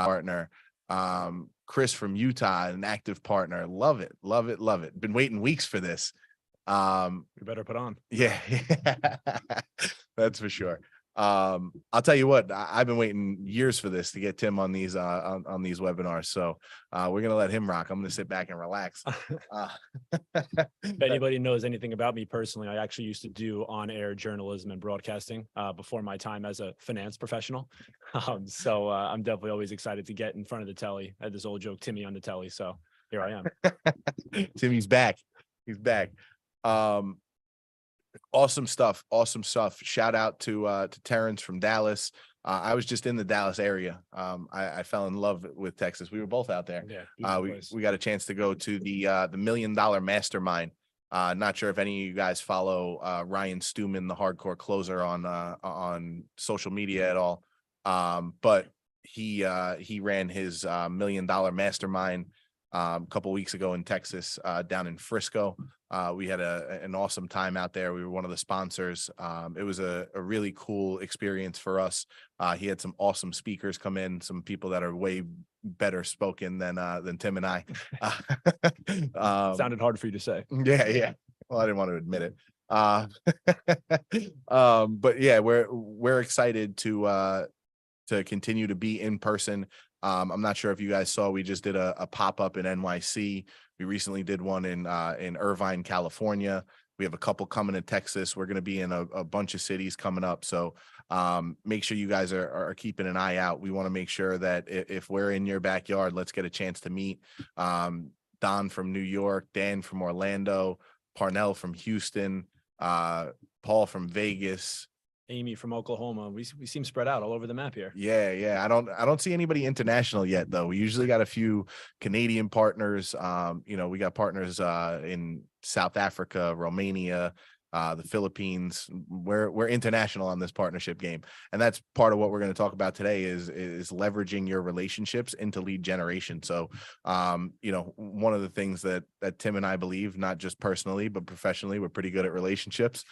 partner. Chris from Utah, an active partner. Love it, love it, love it. Been waiting weeks for this. We better put on. Yeah, that's for sure. I'll tell you what, I've been waiting years for this to get Tim on these on these webinars. So we're gonna let him rock. I'm gonna sit back and relax. If anybody knows anything about me personally, I actually used to do on-air journalism and broadcasting before my time as a finance professional. So I'm definitely always excited to get in front of the telly. I had this old joke, Timmy on the telly. So here I am. Timmy's back. He's back. Awesome stuff. Awesome stuff. Shout out to Terrence from Dallas. I was just in the Dallas area. I fell in love with Texas. We were both out there. Yeah, we got a chance to go to the $1 Million Mastermind. Not sure if any of you guys follow Ryan Stewman, the hardcore closer, on social media at all. But he ran his $1 Million Mastermind a couple weeks ago in Texas, down in Frisco. We had an awesome time out there. We were one of the sponsors. It was a really cool experience for us. He had some awesome speakers come in, some people that are way better spoken than Tim and I. Sounded hard for you to say. Yeah. Well, I didn't want to admit it. But yeah, we're excited to continue to be in person. I'm not sure if you guys saw, we just did a pop-up in NYC. We recently did one in Irvine, California. We have a couple coming to Texas. We're going to be in a bunch of cities coming up. So make sure you guys are keeping an eye out. We want to make sure that if we're in your backyard, let's get a chance to meet. Don from New York, Dan from Orlando, Parnell from Houston, Paul from Vegas, Amy from Oklahoma. We seem spread out all over the map here. Yeah. I don't see anybody international yet, though. We usually got a few Canadian partners. We got partners in South Africa, Romania, the Philippines. We're international on this partnership game, and that's part of what we're going to talk about today is leveraging your relationships into lead generation. So one of the things that Tim and I believe, not just personally but professionally, we're pretty good at relationships.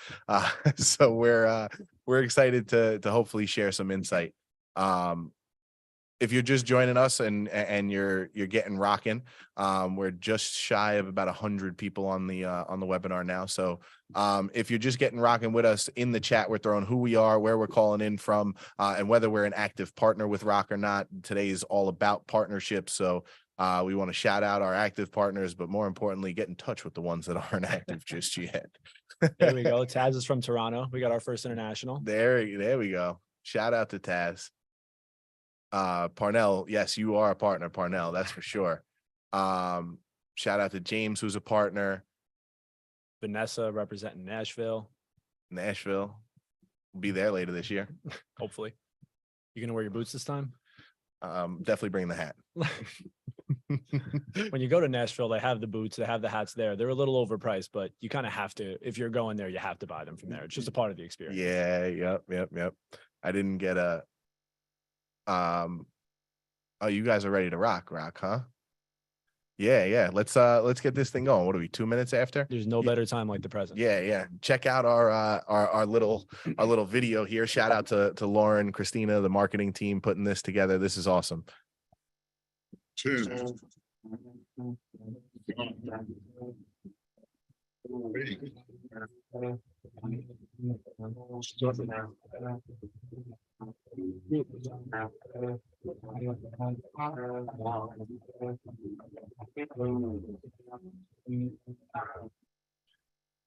So we're excited to hopefully share some insight. If you're just joining us and you're getting rocking, we're just shy of about 100 people on the webinar now. So if you're just getting rocking with us, in the chat, we're throwing who we are, where we're calling in from, and whether we're an active partner with ROK or not. Today is all about partnerships. So we want to shout out our active partners, but more importantly, get in touch with the ones that aren't active just yet. There we go. Taz is from Toronto. We got our first international. There we go. Shout out to Taz. Parnell, yes, you are a partner, Parnell, that's for sure. Shout out to James, who's a partner. Vanessa representing Nashville. We'll be there later this year. Hopefully. You gonna wear your boots this time? Definitely bring the hat. When you go to Nashville, they have the boots, they have the hats there. They're a little overpriced, but you kind of have to, if you're going there, you have to buy them from there. It's just a part of the experience. Yeah, yep. I didn't get a oh, you guys are ready to rock, huh? Yeah. Let's get this thing going. What are we, 2 minutes after? There's no better time like the present. Yeah. Check out our little video here. Shout out to Lauren, Christina, the marketing team putting this together. This is awesome. Two. I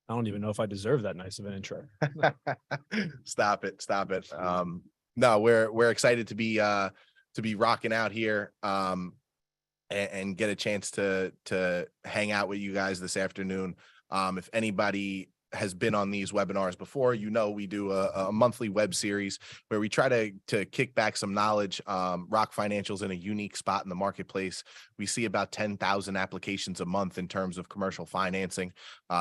don't even know if I deserve that nice of an intro. Stop it. No, we're excited to be rocking out here and get a chance to hang out with you guys this afternoon. If anybody has been on these webinars before, we do a monthly web series where we try to kick back some knowledge. ROK Financial's in a unique spot in the marketplace. We see about 10,000 applications a month in terms of commercial financing.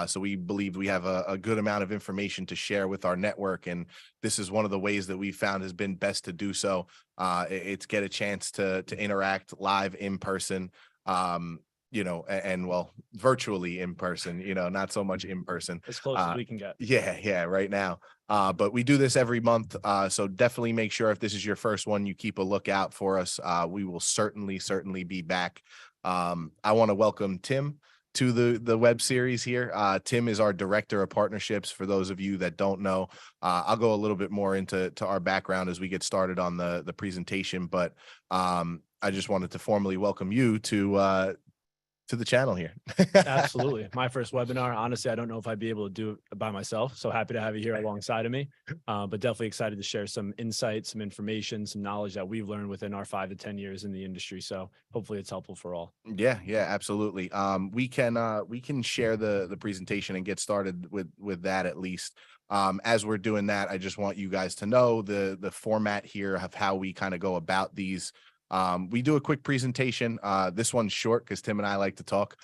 So we believe we have a good amount of information to share with our network. And this is one of the ways that we found has been best to do so. It's get a chance to interact live in person. and well, virtually in person, not so much in person. As close as we can get. Yeah, right now. But we do this every month. So definitely make sure if this is your first one, you keep a lookout for us. We will certainly be back. I want to welcome Tim to the web series here. Tim is our director of partnerships. For those of you that don't know, I'll go a little bit more into our background as we get started on the presentation, but I just wanted to formally welcome you to the channel here. Absolutely. My first webinar. Honestly, I don't know if I'd be able to do it by myself. So happy to have you here alongside of me. But definitely excited to share some insights, some information, some knowledge that we've learned within our 5 to 10 years in the industry. So hopefully it's helpful for all. Yeah, absolutely. We can share the presentation and get started with that at least. As we're doing that, I just want you guys to know the format here of how we kind of go about these. We do a quick presentation. This one's short because Tim and I like to talk.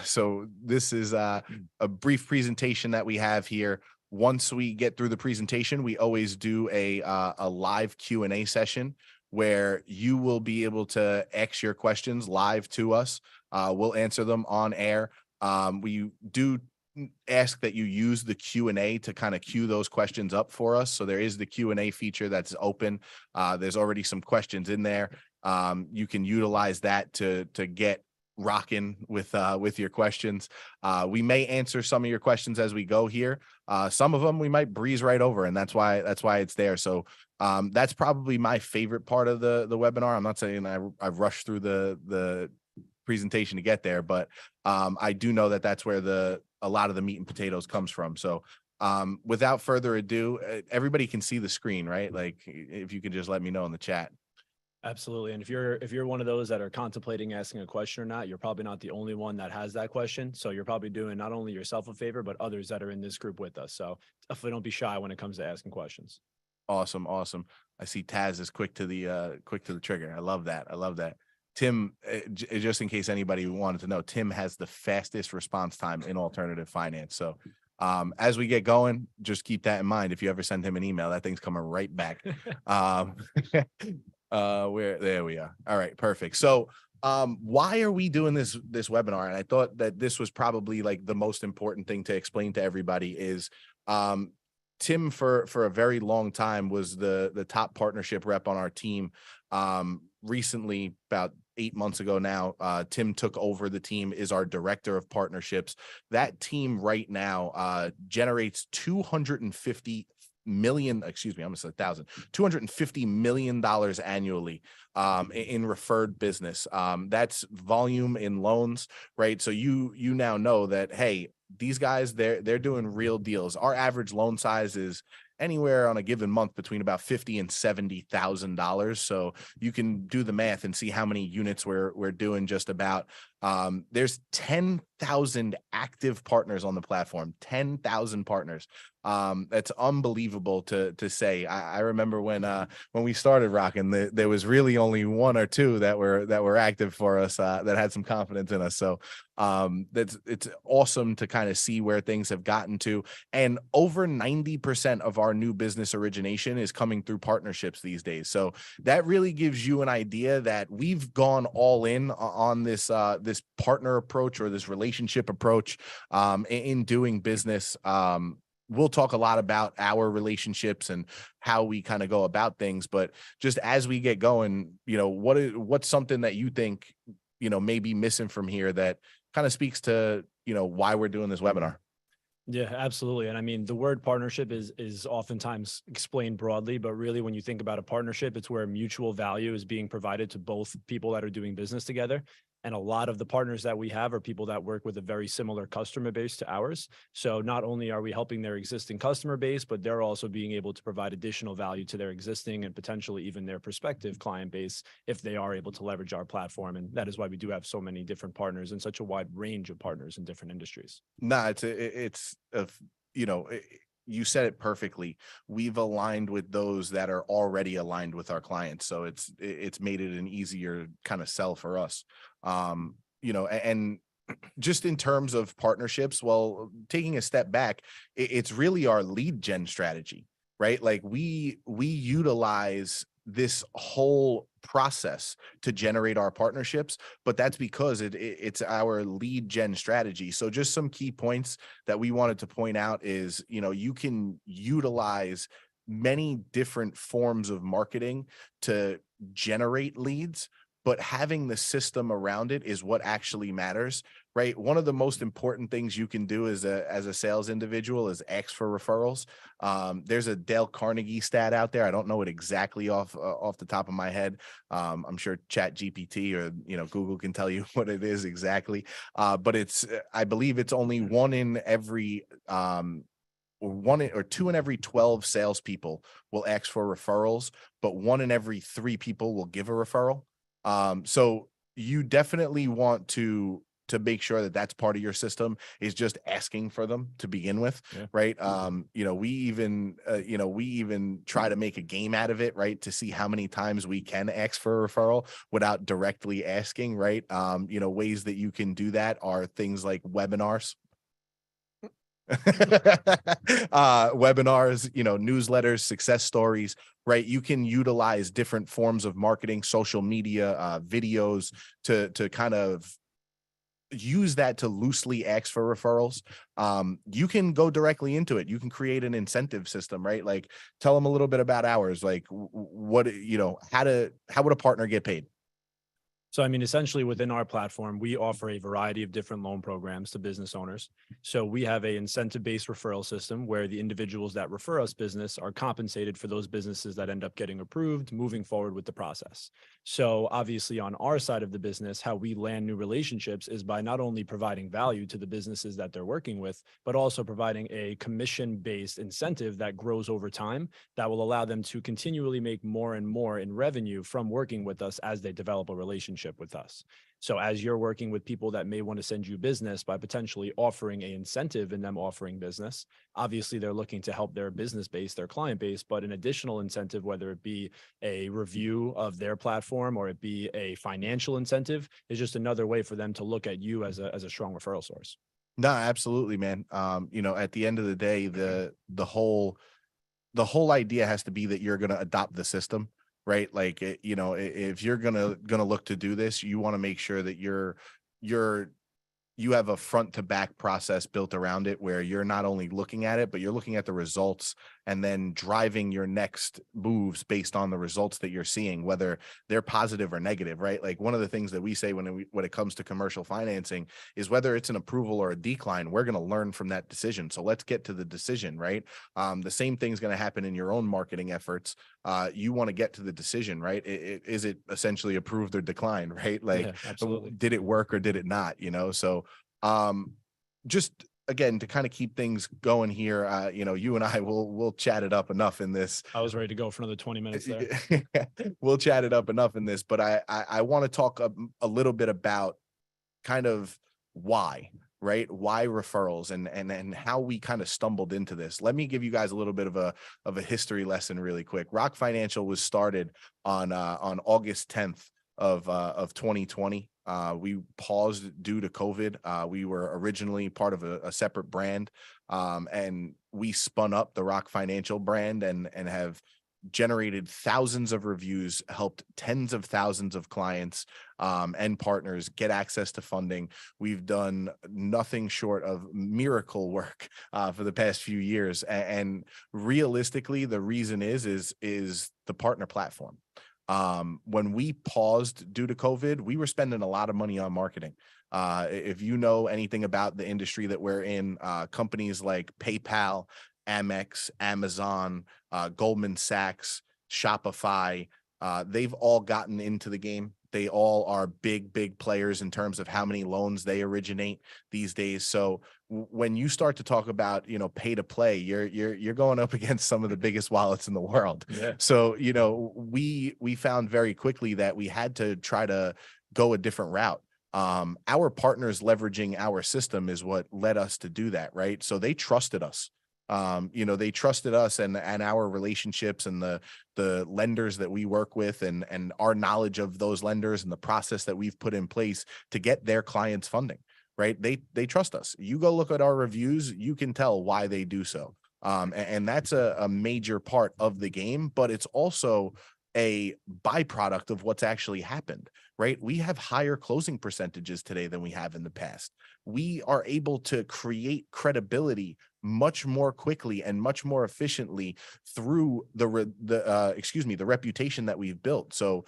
So this is a brief presentation that we have here. Once we get through the presentation, we always do a live Q&A session where you will be able to ask your questions live to us. We'll answer them on air. We do ask that you use the Q&A to kind of queue those questions up for us. So there is the Q&A feature that's open. There's already some questions in there. You can utilize that to get rocking with your questions. We may answer some of your questions as we go here. Some of them we might breeze right over, and that's why it's there. So that's probably my favorite part of the webinar. I'm not saying I've rushed through the presentation to get there, but I do know that that's where a lot of the meat and potatoes comes from. So without further ado, everybody can see the screen, right? Like if you could just let me know in the chat. Absolutely. And if you're one of those that are contemplating asking a question or not, you're probably not the only one that has that question. So you're probably doing not only yourself a favor, but others that are in this group with us. So definitely don't be shy when it comes to asking questions. Awesome. I see Taz is quick to the trigger. I love that. Tim, just in case anybody wanted to know, Tim has the fastest response time in alternative finance. So as we get going, just keep that in mind. If you ever send him an email, that thing's coming right back. There we are. All right, perfect. So why are we doing this webinar? And I thought that this was probably like the most important thing to explain to everybody is Tim for a very long time was the top partnership rep on our team. Recently, about 8 months ago now, Tim took over the team, is our director of partnerships. That team right now generates $250 million, excuse me, I almost said $250 million annually in referred business. That's volume in loans, right? So you now know that, hey, these guys, they're doing real deals. Our average loan size is anywhere on a given month between about $50,000 and $70,000. So you can do the math and see how many units we're doing just about. There's 10,000 active partners on the platform, 10,000 partners. That's unbelievable to say. I remember when we started rocking, there was really only 1 or 2 that were active for us, that had some confidence in us. So it's awesome to kind of see where things have gotten to. And over 90% of our new business origination is coming through partnerships these days. So that really gives you an idea that we've gone all in on this partner approach or this relationship approach in doing business. We'll talk a lot about our relationships and how we kind of go about things, but just as we get going, what's something that you think, may be missing from here that kind of speaks to, why we're doing this webinar? Yeah, absolutely. And I mean, the word partnership is oftentimes explained broadly, but really when you think about a partnership, it's where mutual value is being provided to both people that are doing business together. And a lot of the partners that we have are people that work with a very similar customer base to ours. So not only are we helping their existing customer base, but they're also being able to provide additional value to their existing and potentially even their prospective client base if they are able to leverage our platform. And that is why we do have so many different partners and such a wide range of partners in different industries. No, you said it perfectly. We've aligned with those that are already aligned with our clients. So it's made it an easier kind of sell for us. And just in terms of partnerships, well, taking a step back, it's really our lead gen strategy, right? Like we utilize this whole process to generate our partnerships, but that's because it's our lead gen strategy. So just some key points that we wanted to point out is, you can utilize many different forms of marketing to generate leads, but having the system around it is what actually matters, right? One of the most important things you can do as a sales individual is ask for referrals. There's a Dale Carnegie stat out there. I don't know it exactly off the top of my head. I'm sure Chat GPT or Google can tell you what it is exactly. But I believe it's only one in every or two in every 12 salespeople will ask for referrals, but one in every 3 people will give a referral. So you definitely want to make sure that that's part of your system, is just asking for them to begin with. Yeah. Right. We even try to make a game out of it, right, to see how many times we can ask for a referral without directly asking. Right. Ways that you can do that are things like webinars. Webinars, newsletters, success stories, right? You can utilize different forms of marketing, social media, videos to kind of use that to loosely ask for referrals. You can go directly into it. You can create an incentive system, right? Like, tell them a little bit about ours, like what, how would a partner get paid? So, I mean, essentially within our platform, we offer a variety of different loan programs to business owners. So we have a incentive-based referral system where the individuals that refer us business are compensated for those businesses that end up getting approved, moving forward with the process. So obviously on our side of the business, how we land new relationships is by not only providing value to the businesses that they're working with, but also providing a commission-based incentive that grows over time that will allow them to continually make more and more in revenue from working with us as they develop a relationship with us. So as you're working with people that may want to send you business by potentially offering an incentive in them offering business, obviously they're looking to help their business base, their client base, but an additional incentive, whether it be a review of their platform or it be a financial incentive, is just another way for them to look at you as a strong referral source. No, absolutely, man. At the end of the day, the whole idea has to be that you're going to adopt the system, right? Like, if you're going to look to do this, you want to make sure that you have a front to back process built around it, where you're not only looking at it, but you're looking at the results and then driving your next moves based on the results that you're seeing, whether they're positive or negative, right? Like, one of the things that we say when it comes to commercial financing is, whether it's an approval or a decline, we're going to learn from that decision. So let's get to the decision, right? The same thing's going to happen in your own marketing efforts. You want to get to the decision, right? Is it essentially approved or declined, right? Like, Yeah, absolutely. did it work or did it not? So just again, to kind of keep things going here, you and I will chat it up enough in this. I was ready to go for another 20 minutes there. We'll chat it up enough in this, but I want to talk a little bit about kind of why, right? Why referrals and how we kind of stumbled into this. Let me give you guys a little bit of a history lesson really quick. ROK Financial was started on August 10th of 2020. We paused due to COVID. We were originally part of a separate brand, and we spun up the ROK Financial brand and have generated thousands of reviews, helped tens of thousands of clients and partners get access to funding. We've done nothing short of miracle work for the past few years. And realistically, the reason is the partner platform. When we paused due to COVID, we were spending a lot of money on marketing. If you know anything about the industry that we're in, companies like PayPal, Amex, Amazon, Goldman Sachs, Shopify, they've all gotten into the game. They all are big players in terms of how many loans they originate these days. So when you start to talk about, pay to play, you're going up against some of the biggest wallets in the world. Yeah. So, we found very quickly that we had to try to go a different route. Our partners leveraging our system is what led us to do that, right? So they trusted us. They trusted us and our relationships and the lenders that we work with and our knowledge of those lenders and the process that we've put in place to get their clients funding, right? They trust us. You go look at our reviews, you can tell why they do so. And that's a major part of the game, but it's also a byproduct of what's actually happened, right? We have higher closing percentages today than we have in the past. We are able to create credibility much more quickly and much more efficiently through the reputation that we've built. So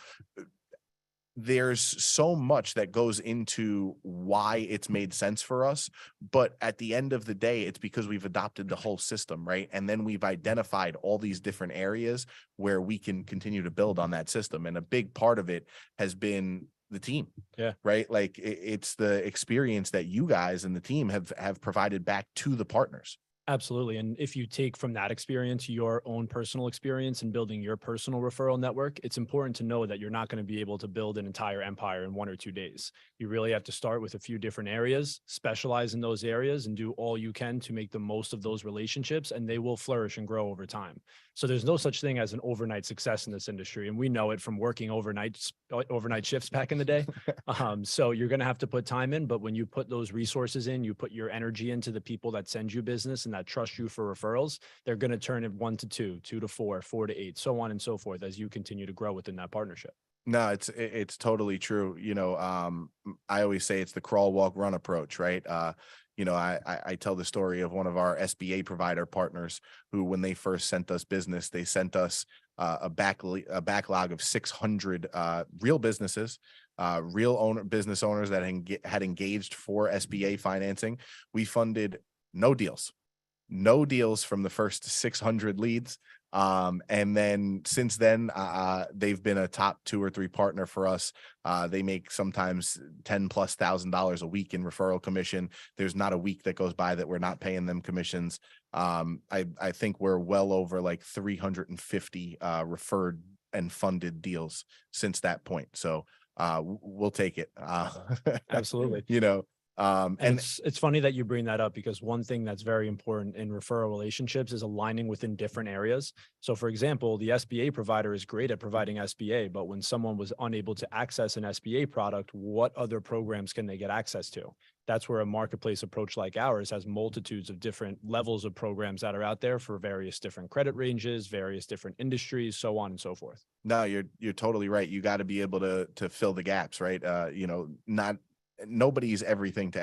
there's so much that goes into why it's made sense for us. But at the end of the day, it's because we've adopted the whole system, right? And then we've identified all these different areas where we can continue to build on that system. And a big part of it has been the team. Yeah. Right. Like it's the experience that you guys and the team have provided back to the partners. Absolutely. And if you take from that experience, your own personal experience in building your personal referral network, it's important to know that you're not going to be able to build an entire empire in 1 or 2 days. You really have to start with a few different areas, specialize in those areas, and do all you can to make the most of those relationships, and they will flourish and grow over time. So there's no such thing as an overnight success in this industry. And we know it from working overnight shifts back in the day. So you're going to have to put time in, but when you put those resources in, you put your energy into the people that send you business and that trust you for referrals, they're going to turn it 1 to 2, 2 to 4, 4 to 8, so on and so forth as you continue to grow within that partnership. No, it's totally true. I always say it's the crawl, walk, run approach, right? I tell the story of one of our SBA provider partners who, when they first sent us business, they sent us a backlog of 600 real businesses, business owners that had engaged for SBA financing. We funded no deals from the first 600 leads. And then since then, they've been a top 2 or 3 partner for us. They make sometimes $10,000+ a week in referral commission. There's not a week that goes by that we're not paying them commissions. I think we're well over like 350 referred and funded deals since that point. So we'll take it. Absolutely. And it's funny that you bring that up, because one thing that's very important in referral relationships is aligning within different areas. So for example, the SBA provider is great at providing SBA, but when someone was unable to access an SBA product, what other programs can they get access to? That's where a marketplace approach like ours has multitudes of different levels of programs that are out there for various different credit ranges, various different industries, so on and so forth. No, you're totally right. You got to be able to fill the gaps, right? Nobody's everything to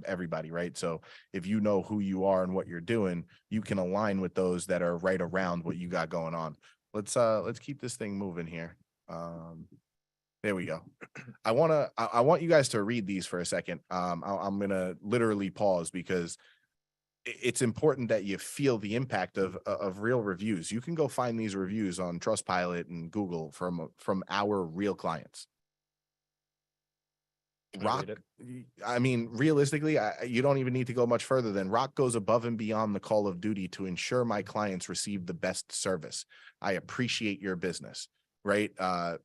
everybody, right? So if you know who you are and what you're doing, you can align with those that are right around what you got going on. Let's keep this thing moving here. There we go. I want you guys to read these for a second. I'm gonna literally pause because it's important that you feel the impact of real reviews. You can go find these reviews on Trustpilot and Google from our real clients. ROK, I mean, realistically, you don't even need to go much further than ROK goes above and beyond the call of duty to ensure my clients receive the best service. I appreciate your business, right? Let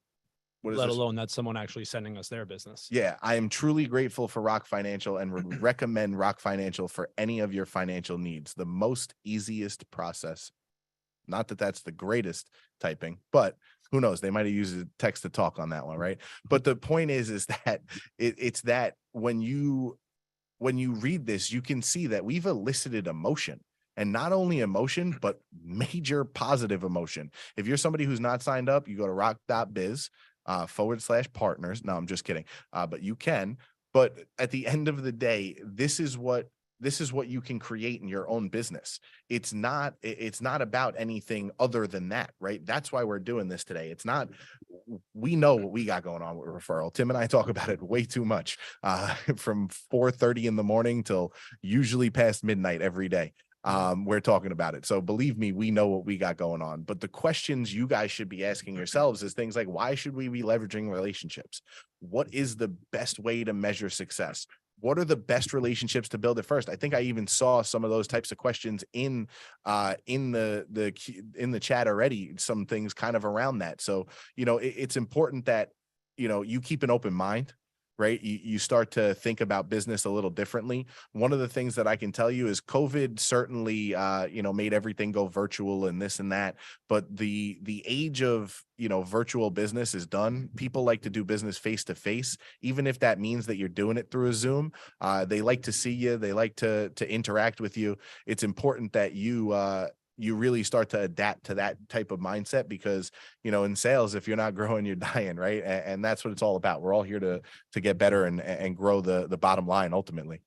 alone that someone actually sending us their business. Yeah, I am truly grateful for ROK Financial and would recommend ROK Financial for any of your financial needs. The most easiest process. Not that that's the greatest typing, but who knows? They might have used text to talk on that one, right? But the point is that it's that when you read this, you can see that we've elicited emotion, and not only emotion, but major positive emotion. If you're somebody who's not signed up, you go to rock.biz /partners. No, I'm just kidding. But you can. But at the end of the day, this is what you can create in your own business. It's not about anything other than that, right? That's why we're doing this today. It's not, we know what we got going on with referral. Tim and I talk about it way too much, from 4:30 in the morning till usually past midnight every day. We're talking about it. So believe me, we know what we got going on. But the questions you guys should be asking yourselves is things like, why should we be leveraging relationships? What is the best way to measure success? What are the best relationships to build at first? I think I even saw some of those types of questions in the chat already, some things kind of around that. So, it's important that, you keep an open mind, right? You start to think about business a little differently. One of the things that I can tell you is COVID certainly, made everything go virtual and this and that. But the age of, virtual business is done. People like to do business face to face, even if that means that you're doing it through a Zoom. They like to see you. They like to interact with you. It's important that you really start to adapt to that type of mindset, because in sales, if you're not growing, you're dying, right? And that's what it's all about. We're all here to get better and grow the bottom line ultimately.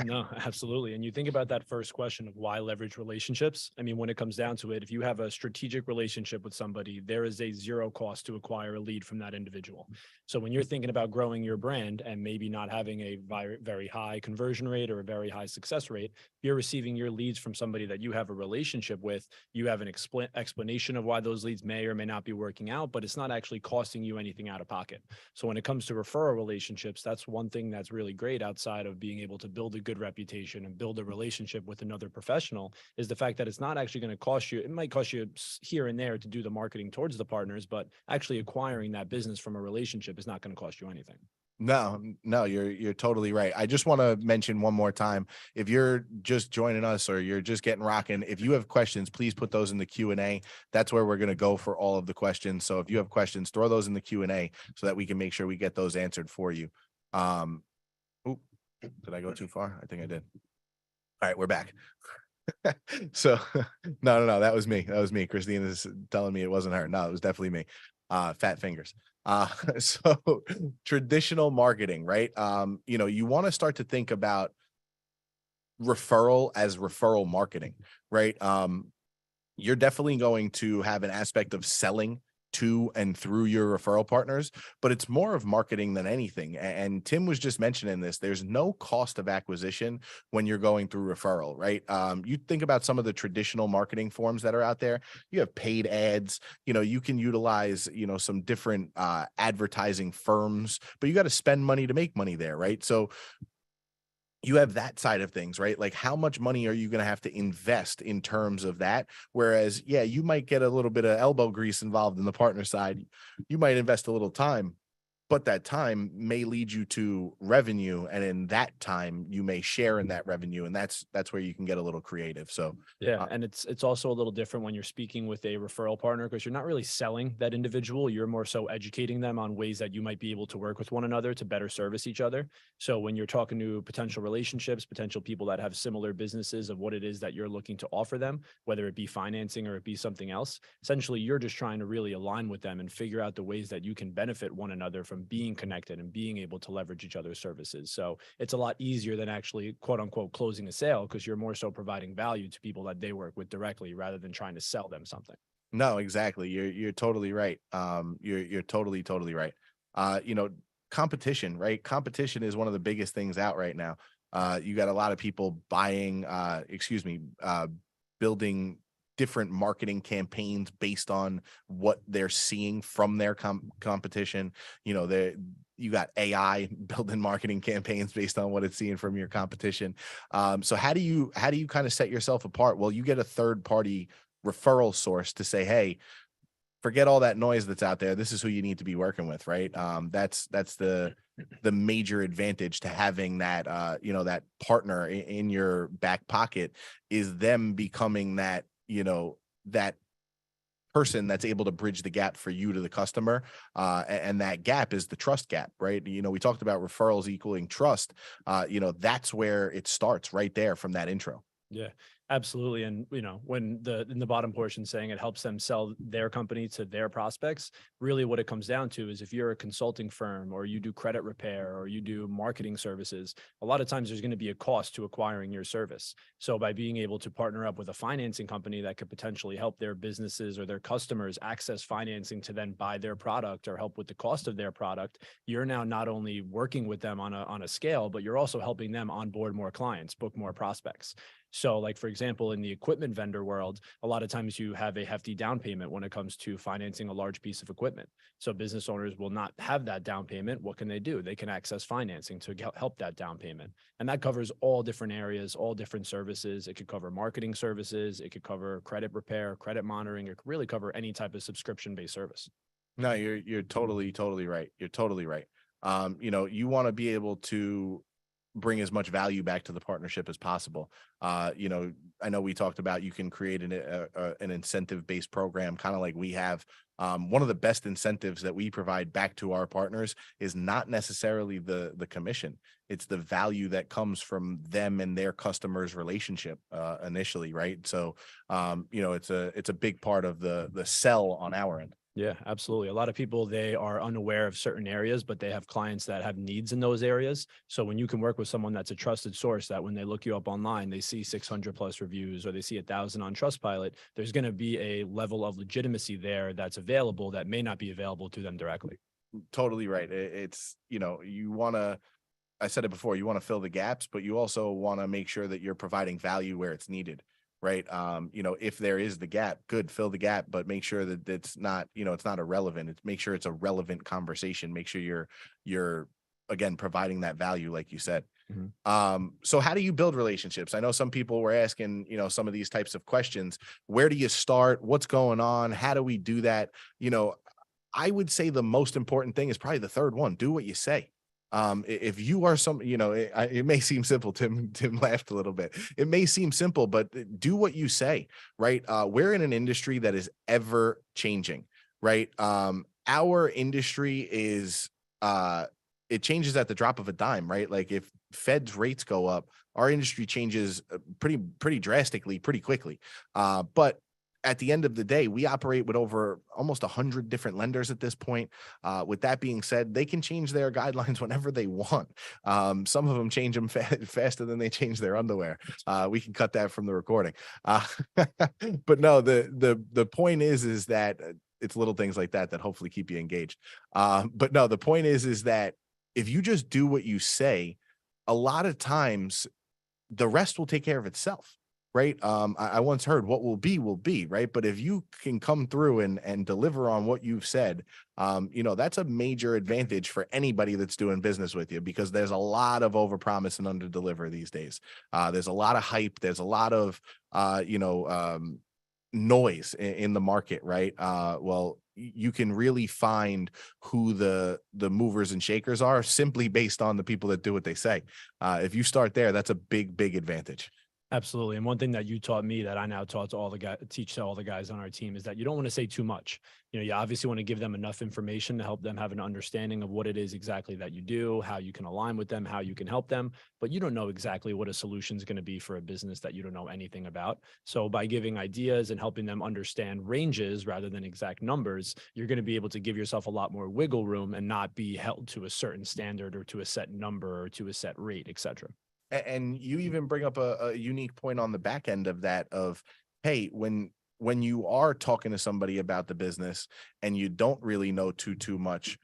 No, absolutely. And you think about that first question of why leverage relationships. I mean, when it comes down to it, if you have a strategic relationship with somebody, there is a zero cost to acquire a lead from that individual. So when you're thinking about growing your brand and maybe not having a very high conversion rate or a very high success rate, you're receiving your leads from somebody that you have a relationship with. You have an explanation of why those leads may or may not be working out, but it's not actually costing you anything out of pocket. So when it comes to referral relationships, that's one thing that's really great outside of being able to build a good reputation and build a relationship with another professional, is the fact that it's not actually going to cost you. It might cost you here and there to do the marketing towards the partners, but actually acquiring that business from a relationship is not going to cost you anything. No, you're totally right. I just want to mention one more time, if you're just joining us or you're just getting rocking, if you have questions, please put those in the Q&A. That's where we're going to go for all of the questions. So if you have questions, throw those in the Q&A so that we can make sure we get those answered for you. Oop, did I go too far? I think I did. All right, we're back. So no, that was me. Christine is telling me it wasn't her. No, it was definitely me. Fat fingers. So traditional marketing, right? You want to start to think about referral as referral marketing, right? You're definitely going to have an aspect of selling to and through your referral partners, but it's more of marketing than anything. And Tim was just mentioning this. There's no cost of acquisition when you're going through referral, right? You think about some of the traditional marketing forms that are out there. You have paid ads, you can utilize, some different advertising firms, but you got to spend money to make money there, right? So you have that side of things, right? Like how much money are you going to have to invest in terms of that? Whereas, yeah, you might get a little bit of elbow grease involved in the partner side. You might invest a little time, but that time may lead you to revenue. And in that time, you may share in that revenue. And that's where you can get a little creative. So Yeah, and it's also a little different when you're speaking with a referral partner, because you're not really selling that individual. You're more so educating them on ways that you might be able to work with one another to better service each other. So when you're talking to potential relationships, potential people that have similar businesses of what it is that you're looking to offer them, whether it be financing or it be something else, essentially you're just trying to really align with them and figure out the ways that you can benefit one another from being connected and being able to leverage each other's services. So it's a lot easier than actually quote unquote closing a sale, because you're more so providing value to people that they work with directly rather than trying to sell them something. no, exactly. You're totally right. You're totally right. Competition, right? Competition is one of the biggest things out right now. You got a lot of people buying, building different marketing campaigns based on what they're seeing from their competition. You got AI building marketing campaigns based on what it's seeing from your competition. So how do you kind of set yourself apart? Well, you get a third party referral source to say, hey, forget all that noise that's out there. This is who you need to be working with, right? That's the major advantage to having that that partner in your back pocket, is them becoming that that person that's able to bridge the gap for you to the customer. And that gap is the trust gap, right? We talked about referrals equaling trust. That's where it starts, right there from that intro. Yeah, absolutely. And when in the bottom portion saying it helps them sell their company to their prospects, really what it comes down to is if you're a consulting firm or you do credit repair or you do marketing services, a lot of times there's going to be a cost to acquiring your service. So by being able to partner up with a financing company that could potentially help their businesses or their customers access financing to then buy their product or help with the cost of their product, you're now not only working with them on a scale, but you're also helping them onboard more clients, book more prospects. So like, for example, in the equipment vendor world, a lot of times you have a hefty down payment when it comes to financing a large piece of equipment. So business owners will not have that down payment. What can they do? They can access financing to help that down payment. And that covers all different areas, all different services. It could cover marketing services. It could cover credit repair, credit monitoring. It could really cover any type of subscription-based service. No, you're totally right. You're totally right. You want to be able to bring as much value back to the partnership as possible. I know we talked about you can create an incentive-based program, kind of like we have. One of the best incentives that we provide back to our partners is not necessarily the commission. It's the value that comes from them and their customers' relationship initially, right? So, it's a big part of the sell on our end. Yeah, absolutely. A lot of people, they are unaware of certain areas, but they have clients that have needs in those areas. So when you can work with someone that's a trusted source, that when they look you up online, they see 600 plus reviews or they see 1,000 on Trustpilot, there's going to be a level of legitimacy there that's available that may not be available to them directly. Totally right. It's, you want to, I said it before, you want to fill the gaps, but you also want to make sure that you're providing value where it's needed. Right. If there is the gap, good, fill the gap, but make sure that it's not, it's not irrelevant. Make sure it's a relevant conversation. Make sure you're again providing that value, like you said. Mhm. So how do you build relationships? I know some people were asking, some of these types of questions. Where do you start? What's going on? How do we do that? You know, I would say the most important thing is probably the third one. Do what you say. If you are it may seem simple. Tim laughed a little bit. It may seem simple, but do what you say, right? We're in an industry that is ever changing, right? Our industry is, it changes at the drop of a dime, right? Like if Fed's rates go up, our industry changes pretty drastically, pretty quickly. But at the end of the day, we operate with over almost 100 different lenders at this point. With that being said, they can change their guidelines whenever they want. Some of them change them faster than they change their underwear. We can cut that from the recording. But no, the point is that it's little things like that hopefully keep you engaged. But no, the point is that if you just do what you say, a lot of times the rest will take care of itself. Right. I once heard what will be, right. But if you can come through and deliver on what you've said, that's a major advantage for anybody that's doing business with you, because there's a lot of overpromise and underdeliver these days. There's a lot of hype. There's a lot of, noise in the market, right? Well, you can really find who the movers and shakers are simply based on the people that do what they say. If you start there, that's a big advantage. Absolutely. And one thing that you taught me that I now taught to all the guys, teach to all the guys on our team is that you don't want to say too much. You obviously want to give them enough information to help them have an understanding of what it is exactly that you do, how you can align with them, how you can help them, but you don't know exactly what a solution is going to be for a business that you don't know anything about. So by giving ideas and helping them understand ranges rather than exact numbers, you're going to be able to give yourself a lot more wiggle room and not be held to a certain standard or to a set number or to a set rate, et cetera. And you even bring up a unique point on the back end of that of, hey, when you are talking to somebody about the business and you don't really know too much,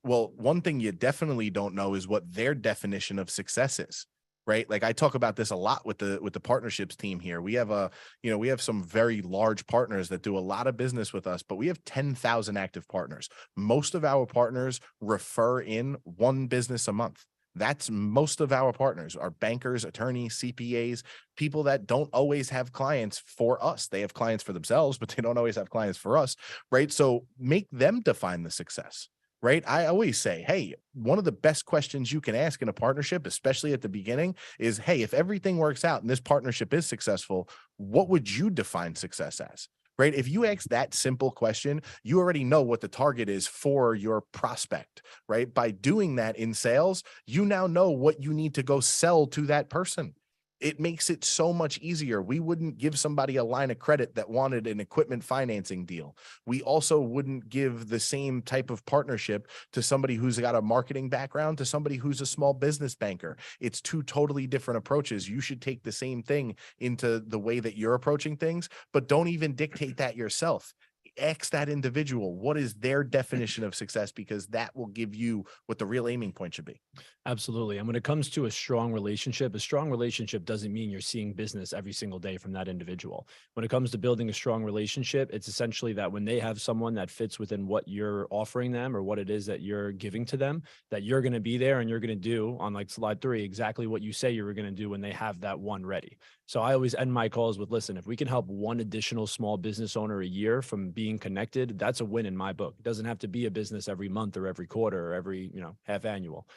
well, one thing you definitely don't know is what their definition of success is, right? Like I talk about this a lot with the partnerships team here. We have we have some very large partners that do a lot of business with us, but we have 10,000 active partners. Most of our partners refer in one business a month. That's most of our partners are bankers, attorneys, CPAs, people that don't always have clients for us. They have clients for themselves, but they don't always have clients for us, right? So make them define the success, right? I always say, hey, one of the best questions you can ask in a partnership, especially at the beginning, is, hey, if everything works out and this partnership is successful, what would you define success as? Right? If you ask that simple question, you already know what the target is for your prospect, right? By doing that in sales, you now know what you need to go sell to that person. It makes it so much easier. We wouldn't give somebody a line of credit that wanted an equipment financing deal. We also wouldn't give the same type of partnership to somebody who's got a marketing background to somebody who's a small business banker. It's two totally different approaches. You should take the same thing into the way that you're approaching things, but don't even dictate that yourself. Ask that individual what is their definition of success, because that will give you what the real aiming point should be. Absolutely. And when it comes to a strong relationship doesn't mean you're seeing business every single day from that individual. When it comes to building a strong relationship, it's essentially that when they have someone that fits within what you're offering them or what it is that you're giving to them, that you're going to be there and you're going to do on like slide 3, exactly what you say you were going to do when they have that one ready. So I always end my calls with, listen, if we can help one additional small business owner a year from being connected, that's a win in my book. It doesn't have to be a business every month or every quarter or every, half annual.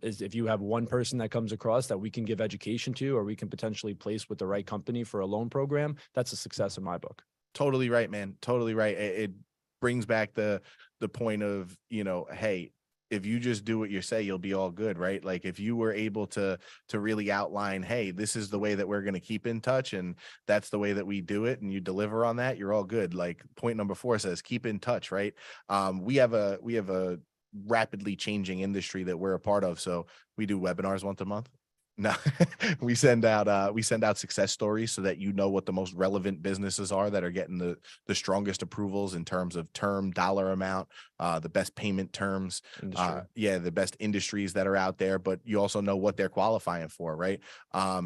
Is if you have one person that comes across that we can give education to, or we can potentially place with the right company for a loan program, that's a success in my book. Totally right, man. Totally right. It brings back the point of, hey, if you just do what you say, you'll be all good, right? Like if you were able to really outline, hey, this is the way that we're going to keep in touch, and that's the way that we do it, and you deliver on that, you're all good. Like point number 4 says, keep in touch, right? We have a rapidly changing industry that we're a part of, so we do webinars once a month. No, we send out success stories so that you know what the most relevant businesses are that are getting the strongest approvals in terms of term, dollar amount, the best payment terms, Industry. yeah, the best industries that are out there, but you also know what they're qualifying for, right?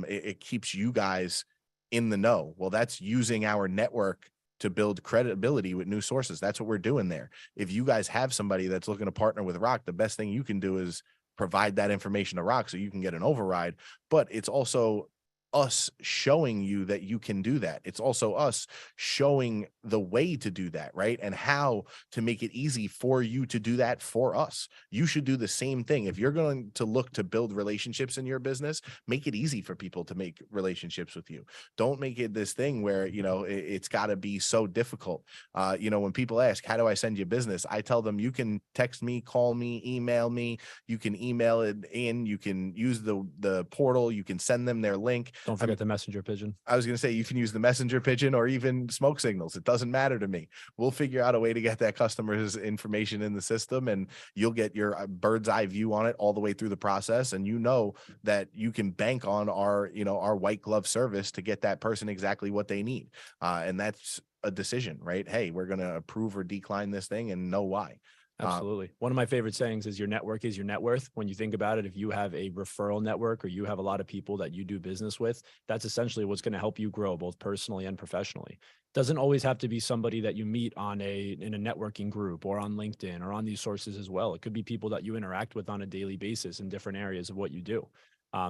It keeps you guys in the know. Well, that's using our network to build credibility with new sources. That's what we're doing there. If you guys have somebody that's looking to partner with ROK, the best thing you can do is provide that information to ROK so you can get an override. But it's also us showing you that you can do that. It's also us showing the way to do that, right? And how to make it easy for you to do that for us. You should do the same thing. If you're going to look to build relationships in your business, make it easy for people to make relationships with you. Don't make it this thing where, it's got to be so difficult. When people ask, how do I send you business? I tell them, you can text me, call me, email me. You can email it in, you can use the portal, you can send them their link. Don't forget the messenger pigeon. I was going to say, you can use the messenger pigeon or even smoke signals. It doesn't matter to me. We'll figure out a way to get that customer's information in the system, and you'll get your bird's eye view on it all the way through the process. And you know that you can bank on our white glove service to get that person exactly what they need. And that's a decision, right? Hey, we're going to approve or decline this thing and know why. Absolutely. One of my favorite sayings is your network is your net worth. When you think about it, if you have a referral network or you have a lot of people that you do business with, that's essentially what's going to help you grow both personally and professionally. Doesn't always have to be somebody that you meet in a networking group or on LinkedIn or on these sources as well. It could be people that you interact with on a daily basis in different areas of what you do.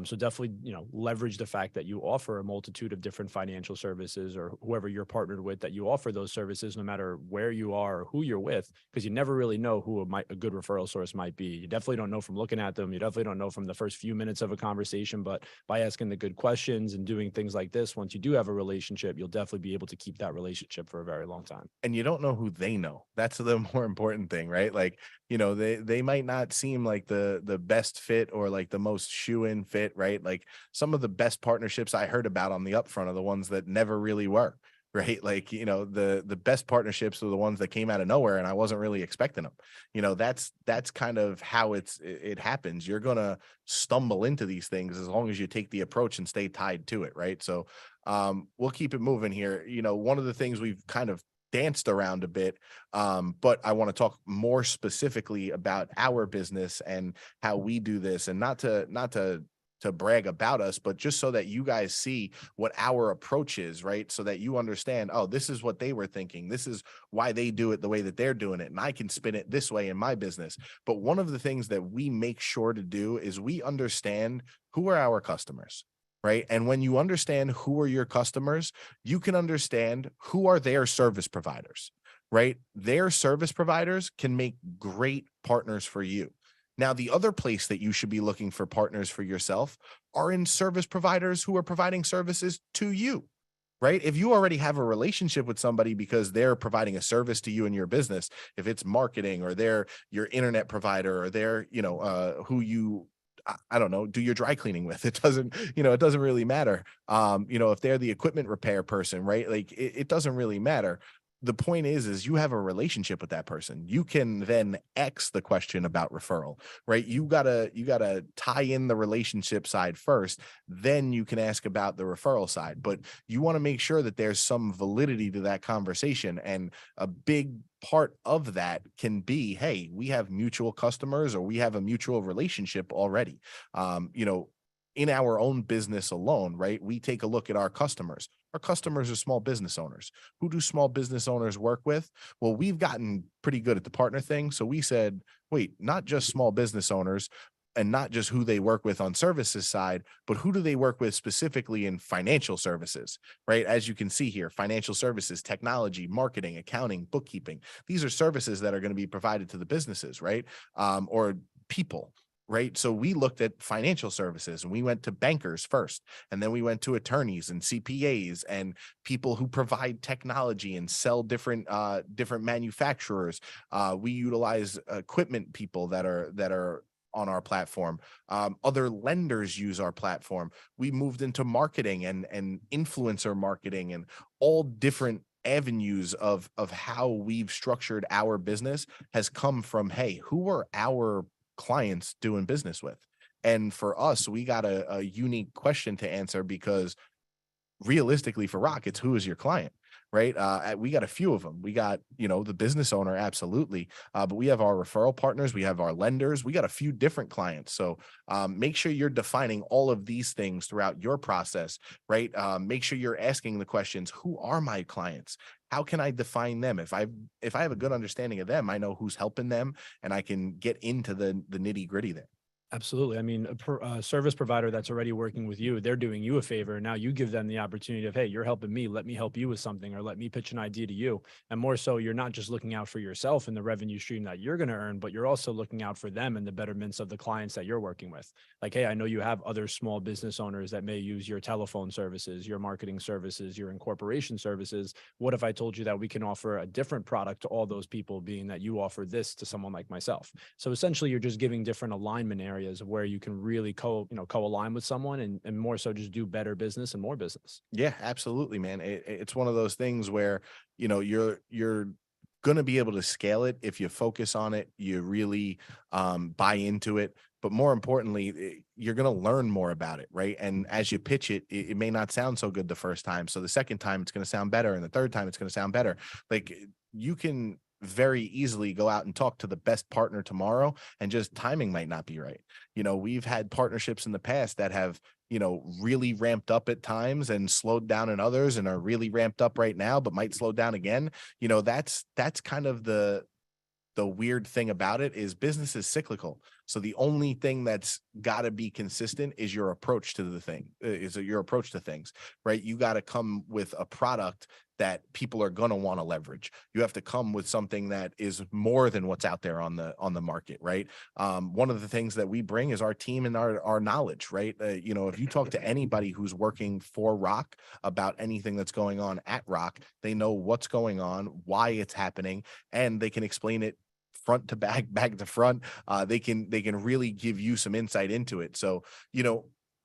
So definitely, leverage the fact that you offer a multitude of different financial services, or whoever you're partnered with, that you offer those services, no matter where you are or who you're with, because you never really know who a good referral source might be. You definitely don't know from looking at them. You definitely don't know from the first few minutes of a conversation, but by asking the good questions and doing things like this, once you do have a relationship, you'll definitely be able to keep that relationship for a very long time. And you don't know who they know. That's the more important thing, right? Like, they might not seem like the best fit or like the most shoe-in fit, right? Like some of the best partnerships I heard about on the upfront are the ones that never really were, right? Like, the best partnerships are the ones that came out of nowhere and I wasn't really expecting them. That's kind of how it happens. You're gonna stumble into these things as long as you take the approach and stay tied to it, right? So we'll keep it moving here. One of the things we've kind of danced around a bit, but I want to talk more specifically about our business and how we do this, and not to brag about us, but just so that you guys see what our approach is, right? So that you understand, oh, this is what they were thinking. This is why they do it the way that they're doing it. And I can spin it this way in my business. But one of the things that we make sure to do is we understand who are our customers, right? And when you understand who are your customers, you can understand who are their service providers, right? Their service providers can make great partners for you. Now, the other place that you should be looking for partners for yourself are in service providers who are providing services to you, right? If you already have a relationship with somebody because they're providing a service to you in your business, if it's marketing or they're your internet provider or they're, who you I don't know, do your dry cleaning with. It doesn't really matter. If they're the equipment repair person, right? Like it doesn't really matter. The point is you have a relationship with that person. You can then X the question about referral, right? You gotta tie in the relationship side first, then you can ask about the referral side. But you want to make sure that there's some validity to that conversation. And a big part of that can be, hey, we have mutual customers or we have a mutual relationship already. In our own business alone, right? We take a look at our customers. Our customers are small business owners. Who do small business owners work with? Well, we've gotten pretty good at the partner thing. So we said, wait, not just small business owners and not just who they work with on services side, but who do they work with specifically in financial services, right? As you can see here, financial services, technology, marketing, accounting, bookkeeping. These are services that are going to be provided to the businesses, right? Or people. right? So we looked at financial services and we went to bankers first, and then we went to attorneys and CPAs and people who provide technology and sell different manufacturers. We utilize equipment people that are on our platform. Other lenders use our platform. We moved into marketing and influencer marketing and all different avenues of how we've structured our business has come from, hey, who are our clients doing business with? And for us, we got a unique question to answer, because realistically for ROK, it's who is your client, right? We got a few of them. We got, the business owner, absolutely. But we have our referral partners, we have our lenders, we got a few different clients. So make sure you're defining all of these things throughout your process, right? Make sure you're asking the questions, who are my clients? How can I define them? If I have a good understanding of them, I know who's helping them, and I can get into the nitty gritty there. Absolutely. I mean, a service provider that's already working with you, they're doing you a favor. And now you give them the opportunity of, hey, you're helping me. Let me help you with something, or let me pitch an idea to you. And more so, you're not just looking out for yourself and the revenue stream that you're going to earn, but you're also looking out for them and the betterments of the clients that you're working with. Like, hey, I know you have other small business owners that may use your telephone services, your marketing services, your incorporation services. What if I told you that we can offer a different product to all those people, being that you offer this to someone like myself? So essentially, you're just giving different alignment areas of where you can really co-align with someone, and more so just do better business and more business. Yeah, absolutely, man. It's one of those things where, you're going to be able to scale it if you focus on it, you really buy into it. But more importantly, you're going to learn more about it, right? And as you pitch it, it may not sound so good the first time. So the second time it's going to sound better, and the third time it's going to sound better. Like, you can very easily go out and talk to the best partner tomorrow, and just timing might not be right. We've had partnerships in the past that have, really ramped up at times and slowed down in others, and are really ramped up right now, but might slow down again. That's kind of the weird thing about it, is business is cyclical. So the only thing that's got to be consistent is your approach to the thing, is your approach to things, right? You got to come with a product that people are going to want to leverage. You have to come with something that is more than what's out there on the market, right? One of the things that we bring is our team and our knowledge, right? If you talk to anybody who's working for ROK about anything that's going on at ROK, they know what's going on, why it's happening, and they can explain it front to back to front. They can really give you some insight into it. So,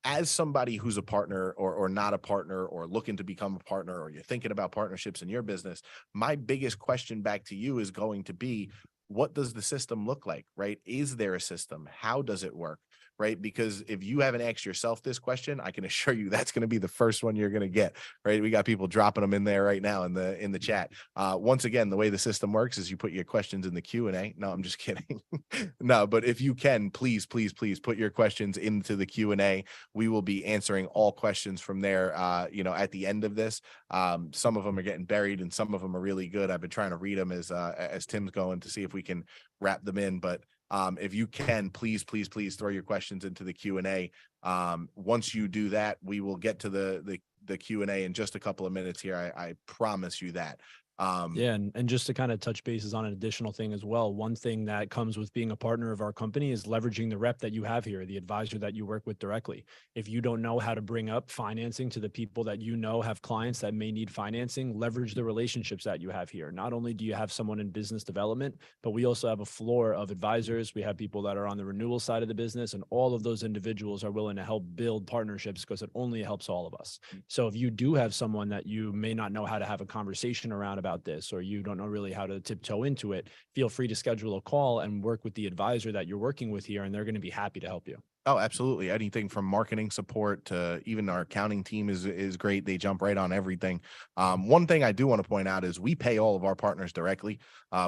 as somebody who's a partner, or not a partner, or looking to become a partner, or you're thinking about partnerships in your business, my biggest question back to you is going to be, what does the system look like, right? Is there a system? How does it work? Right? Because if you haven't asked yourself this question, I can assure you that's going to be the first one you're going to get, right? We got people dropping them in there right now in the chat. Once again, the way the system works is you put your questions in the Q&A. No, I'm just kidding. No, but if you can, please put your questions into the Q&A. We will be answering all questions from there, at the end of this. Some of them are getting buried, and some of them are really good. I've been trying to read them as Tim's going, to see if we can wrap them in. But if you can, please throw your questions into the Q&A. Once you do that, we will get to the Q&A in just a couple of minutes here. I promise you that. Yeah. And just to kind of touch bases on an additional thing as well, one thing that comes with being a partner of our company is leveraging the rep that you have here, the advisor that you work with directly. If you don't know how to bring up financing to the people that have clients that may need financing, leverage the relationships that you have here. Not only do you have someone in business development, but we also have a floor of advisors. We have people that are on the renewal side of the business, and all of those individuals are willing to help build partnerships, because it only helps all of us. So if you do have someone that you may not know how to have a conversation around about this, or you don't know really how to tiptoe into it, feel free to schedule a call and work with the advisor that you're working with here, and they're going to be happy to help you. Oh, absolutely. Anything from marketing support to even our accounting team is great. They jump right on everything. One thing I do want to point out is we pay all of our partners directly.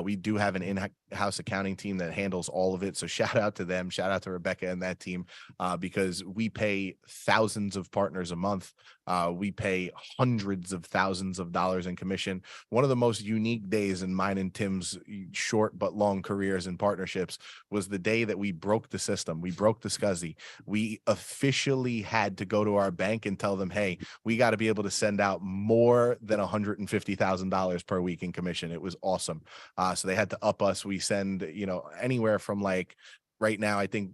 We do have an in-house accounting team that handles all of it. So shout out to them. Shout out to Rebecca and that team, because we pay thousands of partners a month. We pay hundreds of thousands of dollars in commission. One of the most unique days in mine and Tim's short but long careers in partnerships was the day that we broke the system. We broke the SCSI. We officially had to go to our bank and tell them, hey, we got to be able to send out more than $150,000 per week in commission. It was awesome. So they had to up us. We send, anywhere from, like, right now, I think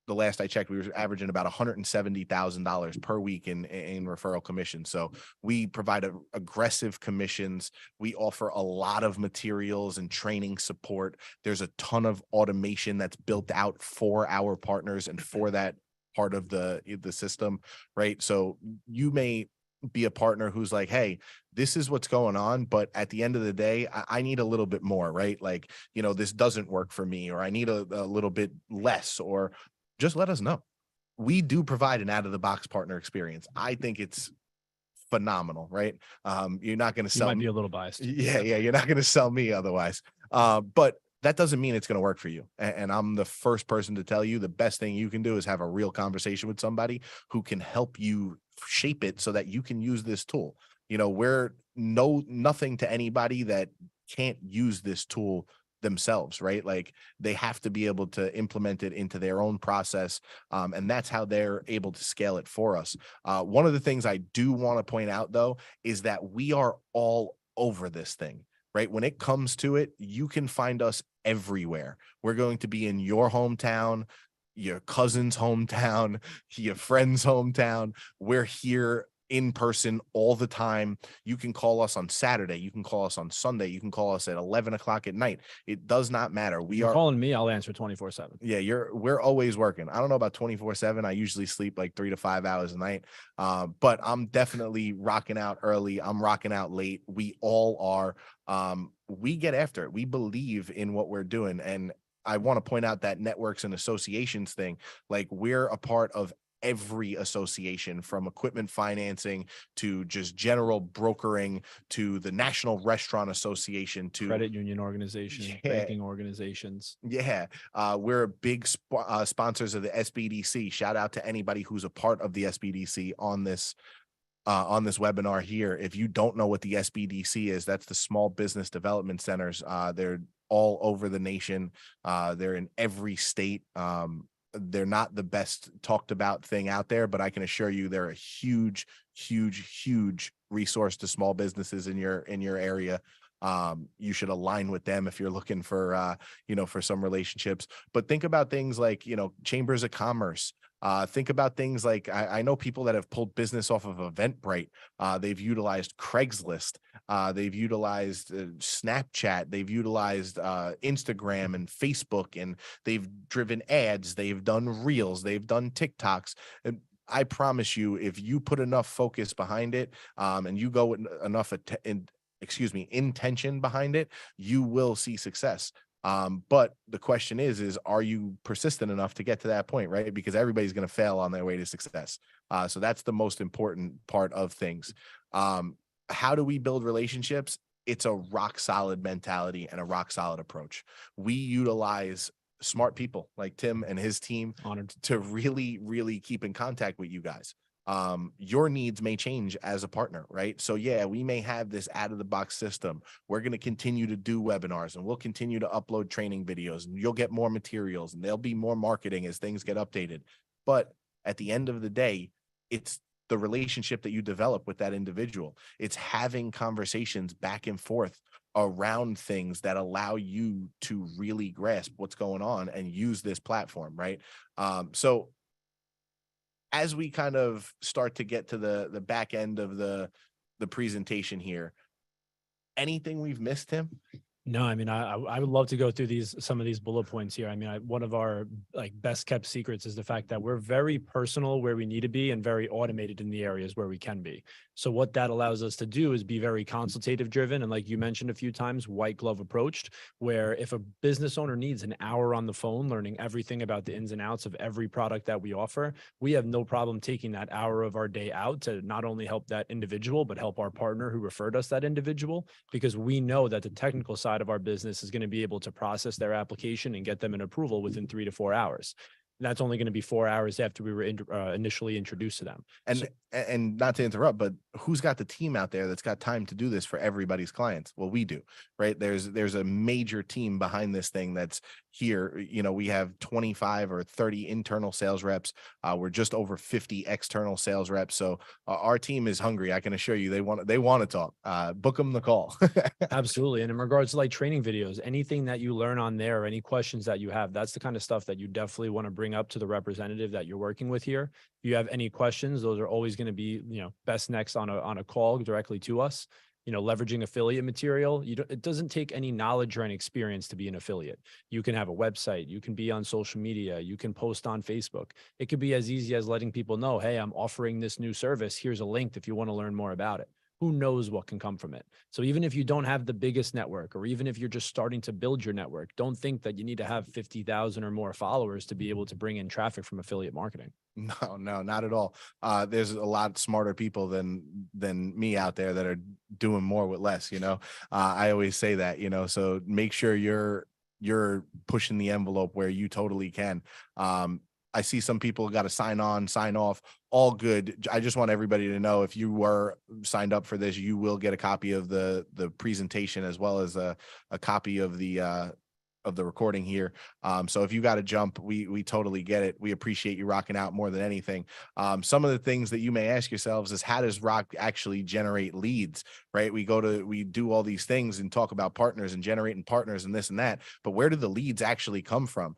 the last I checked, we were averaging about $170,000 per week in referral commission. So we provide aggressive commissions. We offer a lot of materials and training support. There's a ton of automation that's built out for our partners and for that part of the system, right? So you may be a partner who's like, hey, this is what's going on, but at the end of the day, I need a little bit more, right? Like, this doesn't work for me, or I need a little bit less, or just let us know. We do provide an out of the box partner experience. I think it's phenomenal, right? You're not going to You sell might me. be a little biased. Yeah, you're not going to sell me otherwise. But that doesn't mean it's going to work for you. And I'm the first person to tell you the best thing you can do is have a real conversation with somebody who can help you shape it so that you can use this tool. We're nothing to anybody that can't use this tool themselves, right? Like they have to be able to implement it into their own process. And that's how they're able to scale it for us. One of the things I do want to point out though, is that we are all over this thing, right? When it comes to it, you can find us everywhere. We're going to be in your hometown, your cousin's hometown, your friend's hometown. We're here in person all the time. You can call us on Saturday. You can call us on Sunday. You can call us at 11 o'clock at night. It does not matter. You're calling me, I'll answer 24/7. Yeah, we're always working. I don't know about 24/7. I usually sleep like 3 to 5 hours a night. But I'm definitely rocking out early. I'm rocking out late. We all are. We get after it. We believe in what we're doing. And I want to point out that networks and associations thing, like we're a part of every association, from equipment financing to just general brokering to the National Restaurant Association to credit union organizations, banking organizations. Yeah. We're big sponsors of the SBDC. Shout out to anybody who's a part of the SBDC on this webinar here. If you don't know what the SBDC is, that's the Small Business Development Centers. They're all over the nation. They're in every state. They're not the best talked about thing out there, but I can assure you they're a huge, huge, huge resource to small businesses in your area. You should align with them if you're looking for for some relationships. But think about things like chambers of commerce. Think about things like I know people that have pulled business off of Eventbrite. They've utilized Craigslist. They've utilized Snapchat. They've utilized Instagram and Facebook, and they've driven ads. They've done reels. They've done TikToks. And I promise you, if you put enough focus behind it, and you go with enough intention behind it, you will see success. But the question is are you persistent enough to get to that point, right? Because everybody's going to fail on their way to success. So that's the most important part of things. How do we build relationships? It's a rock solid mentality and a rock solid approach. We utilize smart people like Tim and his team to really, really keep in contact with you guys. Your needs may change as a partner, right? So yeah, we may have this out of the box system. We're going to continue to do webinars, and we'll continue to upload training videos, and you'll get more materials, and there'll be more marketing as things get updated. But at the end of the day, it's the relationship that you develop with that individual. It's having conversations back and forth around things that allow you to really grasp what's going on and use this platform, right? So as we kind of start to get to the back end of the presentation here, anything we've missed, Tim? No, I mean, I would love to go through some of these bullet points here. I mean, one of our best kept secrets is the fact that we're very personal where we need to be and very automated in the areas where we can be. So what that allows us to do is be very consultative driven. And like you mentioned a few times, white glove approached, where if a business owner needs an hour on the phone, learning everything about the ins and outs of every product that we offer, we have no problem taking that hour of our day out to not only help that individual, but help our partner who referred us that individual, because we know that the technical side of our business is going to be able to process their application and get them an approval within 3 to 4 hours. And that's only going to be 4 hours after we were initially introduced to them. And not to interrupt, but who's got the team out there that's got time to do this for everybody's clients? Well, we do, right? There's a major team behind this thing that's here. We have 25 or 30 internal sales reps. We're just over 50 external sales reps. So our team is hungry. I can assure you, they want to talk. Book them the call. Absolutely. And in regards to like training videos, anything that you learn on there, any questions that you have, that's the kind of stuff that you definitely want to bring up to the representative that you're working with here. If you have any questions, those are always going to be, best next on a call directly to us. Leveraging affiliate material, it doesn't take any knowledge or any experience to be an affiliate. You can have a website, you can be on social media, you can post on Facebook. It could be as easy as letting people know, hey, I'm offering this new service. Here's a link if you want to learn more about it. Who knows what can come from it? So even if you don't have the biggest network, or even if you're just starting to build your network, don't think that you need to have 50,000 or more followers to be able to bring in traffic from affiliate marketing. No, not at all. There's a lot smarter people than me out there that are doing more with less. I always say that. So make sure you're pushing the envelope where you totally can. I see some people got to sign on, sign off, all good. I just want everybody to know, if you were signed up for this, you will get a copy of the presentation, as well as a copy of the recording here. So if you got to jump, we totally get it. We appreciate you rocking out more than anything. Some of the things that you may ask yourselves is, how does ROK actually generate leads, right? We do all these things and talk about partners and generating partners and this and that, but where do the leads actually come from?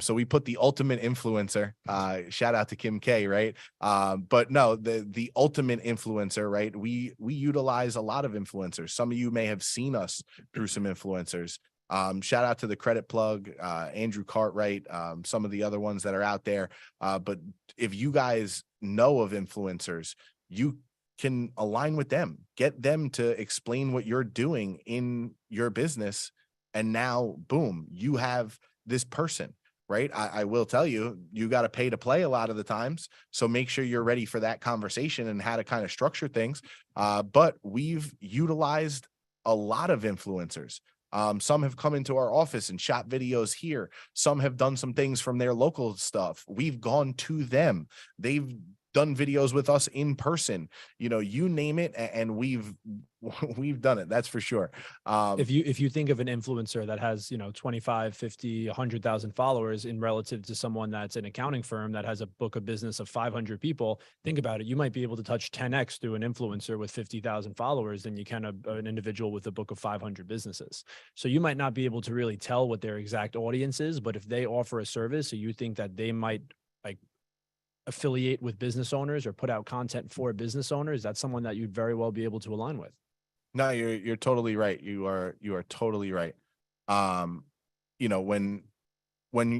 So we put the ultimate influencer, shout out to Kim K, right? But no, the ultimate influencer, right? We utilize a lot of influencers. Some of you may have seen us through some influencers. Shout out to the Credit Plug, Andrew Cartwright, some of the other ones that are out there. But if you guys know of influencers, you can align with them, get them to explain what you're doing in your business. And now, boom, you have this person, right? I will tell you, you got to pay to play a lot of the times. So make sure you're ready for that conversation and how to kind of structure things. But we've utilized a lot of influencers. Some have come into our office and shot videos here. Some have done some things from their local stuff. We've gone to them. They've done videos with us in person, you name it. And we've done it. That's for sure. If you think of an influencer that has, 25, 50, 100,000 followers in relative to someone that's an accounting firm that has a book of business of 500 people, think about it. You might be able to touch 10x through an influencer with 50,000 followers than you can an individual with a book of 500 businesses. So you might not be able to really tell what their exact audience is, but if they offer a service, so you think that they might like affiliate with business owners or put out content for business owners, that's someone that you'd very well be able to align with. No, you're totally right. You are totally right. When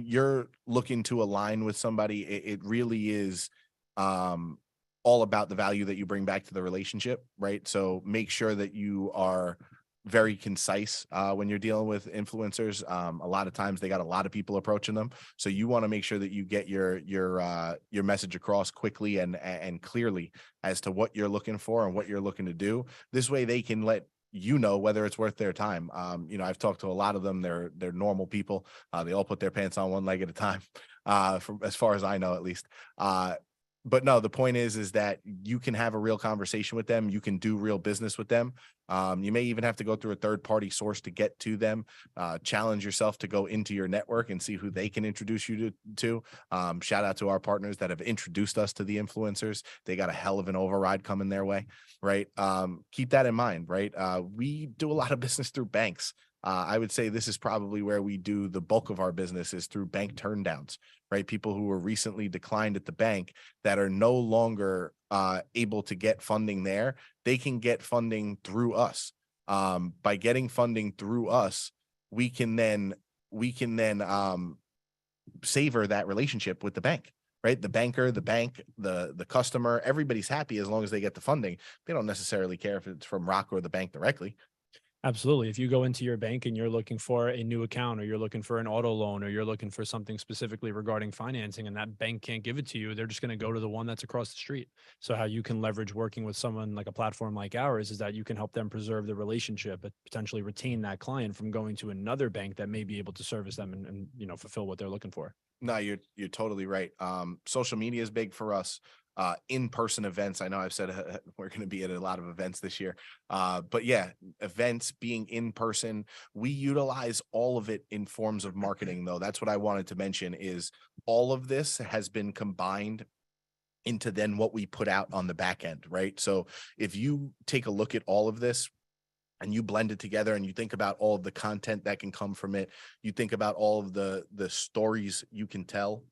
you're looking to align with somebody, it really is all about the value that you bring back to the relationship, right? So make sure that you are very concise when you're dealing with influencers. A lot of times they got a lot of people approaching them, so you want to make sure that you get your message across quickly and clearly as to what you're looking for and what you're looking to do. This way they can let you know whether it's worth their time. I've talked to a lot of them. They're normal people. They all put their pants on one leg at a time, from as far as I know, at least. But no, the point is that you can have a real conversation with them. You can do real business with them. You may even have to go through a third-party source to get to them. Challenge yourself to go into your network and see who they can introduce you to. Shout out to our partners that have introduced us to the influencers. They got a hell of an override coming their way, right? Keep that in mind, right? We do a lot of business through banks. I would say this is probably where we do the bulk of our business, is through bank turndowns, right? People who were recently declined at the bank that are no longer able to get funding there. They can get funding through us. By getting funding through us, we can then savor that relationship with the bank, right? The banker, the bank, the customer, everybody's happy as long as they get the funding. They don't necessarily care if it's from ROK or the bank directly. Absolutely. If you go into your bank and you're looking for a new account, or you're looking for an auto loan, or you're looking for something specifically regarding financing, and that bank can't give it to you, they're just going to go to the one that's across the street. So how you can leverage working with someone like a platform like ours is that you can help them preserve the relationship, but potentially retain that client from going to another bank that may be able to service them and fulfill what they're looking for. No, you're totally right. Social media is big for us. in-person events. I know I've said we're going to be at a lot of events this year, but yeah, events being in person, we utilize all of it in forms of marketing, though. That's what I wanted to mention is all of this has been combined into then what we put out on the back end, right? So if you take a look at all of this and you blend it together and you think about all of the content that can come from it, you think about all of the stories you can tell,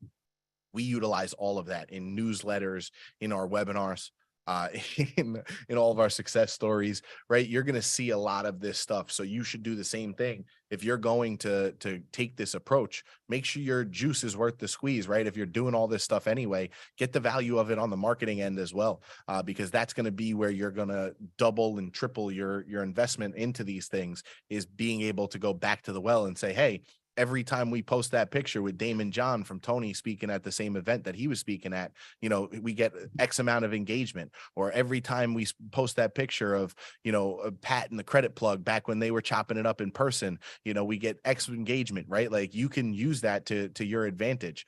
we utilize all of that in newsletters, in our webinars, uh, in all of our success stories, right? You're going to see a lot of this stuff. So you should do the same thing. If you're going to take this approach, make sure your juice is worth the squeeze, right? If you're doing all this stuff anyway, get the value of it on the marketing end as well, because that's going to be where you're going to double and triple your investment into these things, is being able to go back to the well and say, hey, every time we post that picture with Damon John from Tony speaking at the same event that he was speaking at, you know, we get X amount of engagement. Or every time we post that picture of, you know, Pat and the Credit Plug back when they were chopping it up in person, you know, we get X engagement, right? Like you can use that to your advantage.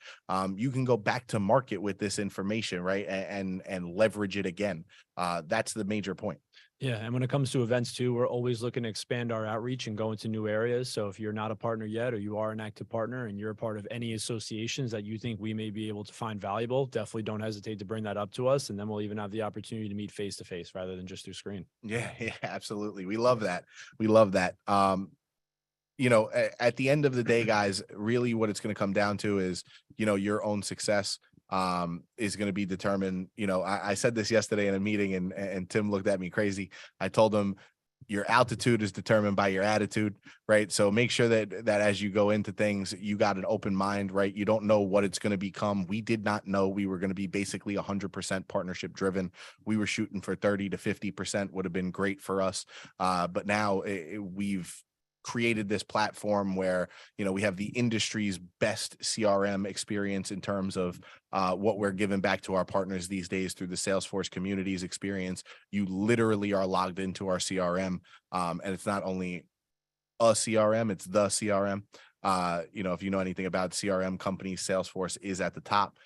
You can go back to market with this information, right? And leverage it again. That's the major point. Yeah. And when it comes to events too, we're always looking to expand our outreach and go into new areas. So if you're not a partner yet, or you are an active partner and you're a part of any associations that you think we may be able to find valuable, definitely don't hesitate to bring that up to us. And then we'll even have the opportunity to meet face to face rather than just through screen. Yeah, yeah, absolutely. We love that. We love that. You know, at the end of the day, guys, really what it's going to come down to is, you know, your own success is going to be determined. You know, I said this yesterday in a meeting, and Tim looked at me crazy. I told him your altitude is determined by your attitude, right? So make sure that as you go into things, you got an open mind, right? You don't know what it's going to become. We did not know we were going to be basically 100% partnership driven. We were shooting for 30 to 50% would have been great for us. But now we've created this platform where, you know, we have the industry's best CRM experience in terms of what we're giving back to our partners these days through the Salesforce communities experience. You literally are logged into our CRM, and it's not only a CRM, it's the CRM. You know, if you know anything about CRM companies, Salesforce is at the top.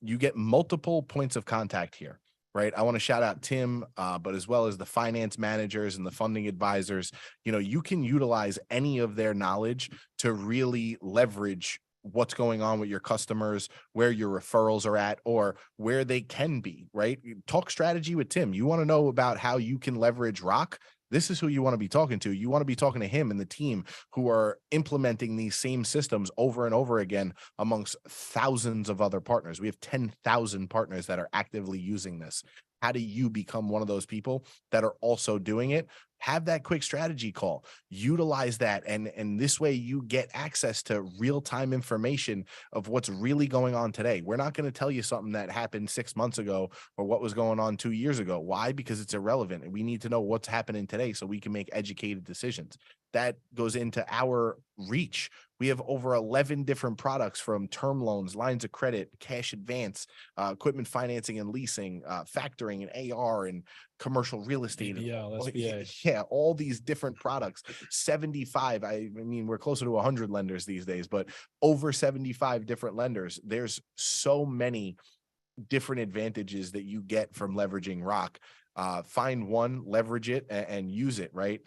You get multiple points of contact here, right? I want to shout out Tim, but as well as the finance managers and the funding advisors. You know, you can utilize any of their knowledge to really leverage what's going on with your customers, where your referrals are at, or where they can be, right? Talk strategy with Tim. You want to know about how you can leverage ROK? This is who you want to be talking to. You want to be talking to him and the team who are implementing these same systems over and over again amongst thousands of other partners. We have 10,000 partners that are actively using this. How do you become one of those people that are also doing it? Have that quick strategy call, utilize that. And this way you get access to real-time information of what's really going on today. We're not going to tell you something that happened 6 months ago or what was going on 2 years ago. Why? Because it's irrelevant. And we need to know what's happening today so we can make educated decisions. That goes into our reach. We have over 11 different products, from term loans, lines of credit, cash advance, equipment financing and leasing, factoring and AR, and commercial real estate. BBL, SBA. Yeah, all these different products. 75. I mean, we're closer to 100 lenders these days, but over 75 different lenders. There's so many different advantages that you get from leveraging ROK. Find one, leverage it, and use it, right?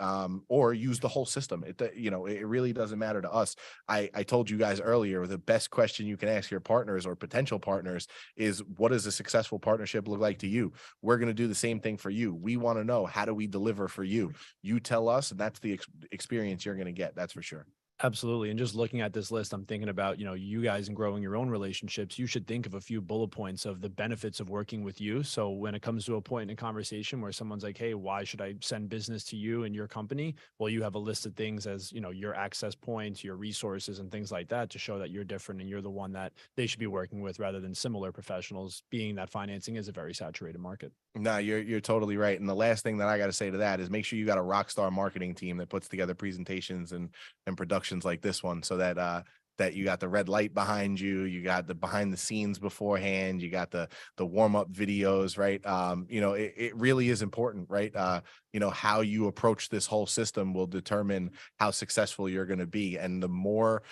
Or use the whole system. You know, it really doesn't matter to us. I told you guys earlier, the best question you can ask your partners or potential partners is, what does a successful partnership look like to you? We're going to do the same thing for you. We want to know, how do we deliver for you? You tell us, and that's the experience you're going to get. That's for sure. Absolutely. And just looking at this list, I'm thinking about, you know, you guys and growing your own relationships. You should think of a few bullet points of the benefits of working with you. So when it comes to a point in a conversation where someone's like, hey, why should I send business to you and your company? Well, you have a list of things as, you know, your access points, your resources and things like that to show that you're different and you're the one that they should be working with, rather than similar professionals, being that financing is a very saturated market. No, you're totally right. And the last thing that I got to say to that is, make sure you got a rock star marketing team that puts together presentations and productions like this one, so that that you got the red light behind you, you got the behind the scenes beforehand, you got the warm-up videos, right? It really is important, right? How you approach this whole system will determine how successful you're going to be. And the more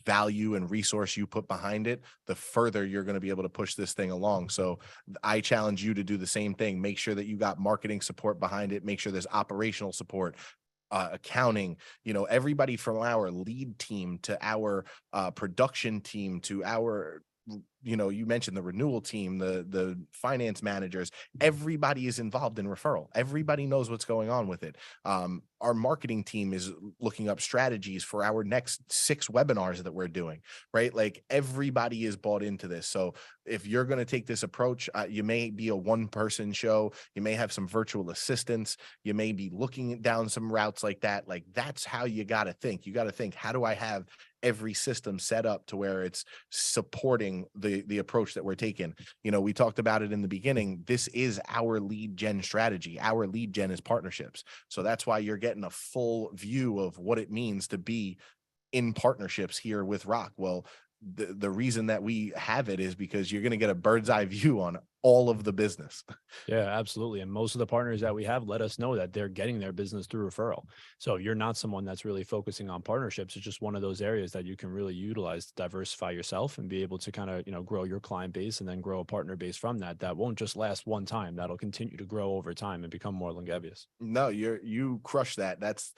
value and resource you put behind it, the further you're going to be able to push this thing along. So I challenge you to do the same thing. Make sure that you got marketing support behind it. Make sure there's operational support, accounting, everybody from our lead team to our production team to our, you mentioned the renewal team, the finance managers, everybody is involved in referral. Everybody knows what's going on with it. Our marketing team is looking up strategies for our next 6 webinars that we're doing, right? Like everybody is bought into this. So if you're going to take this approach, you may be a one-person show, you may have some virtual assistants, you may be looking down some routes like that. Like that's how you got to think. You got to think, how do I have every system set up to where it's supporting the approach that we're taking? We talked about it in the beginning. This is our lead gen strategy. Our lead gen is partnerships. So that's why you're getting a full view of what it means to be in partnerships here with ROK. Well, the reason that we have it is because you're going to get a bird's eye view on all of the business. Yeah, absolutely. And most of the partners that we have let us know that they're getting their business through referral. So you're not someone that's really focusing on partnerships. It's just one of those areas that you can really utilize to diversify yourself and be able to kind of, grow your client base and then grow a partner base from that. That won't just last one time. That'll continue to grow over time and become more longevous. No, you crush that. That's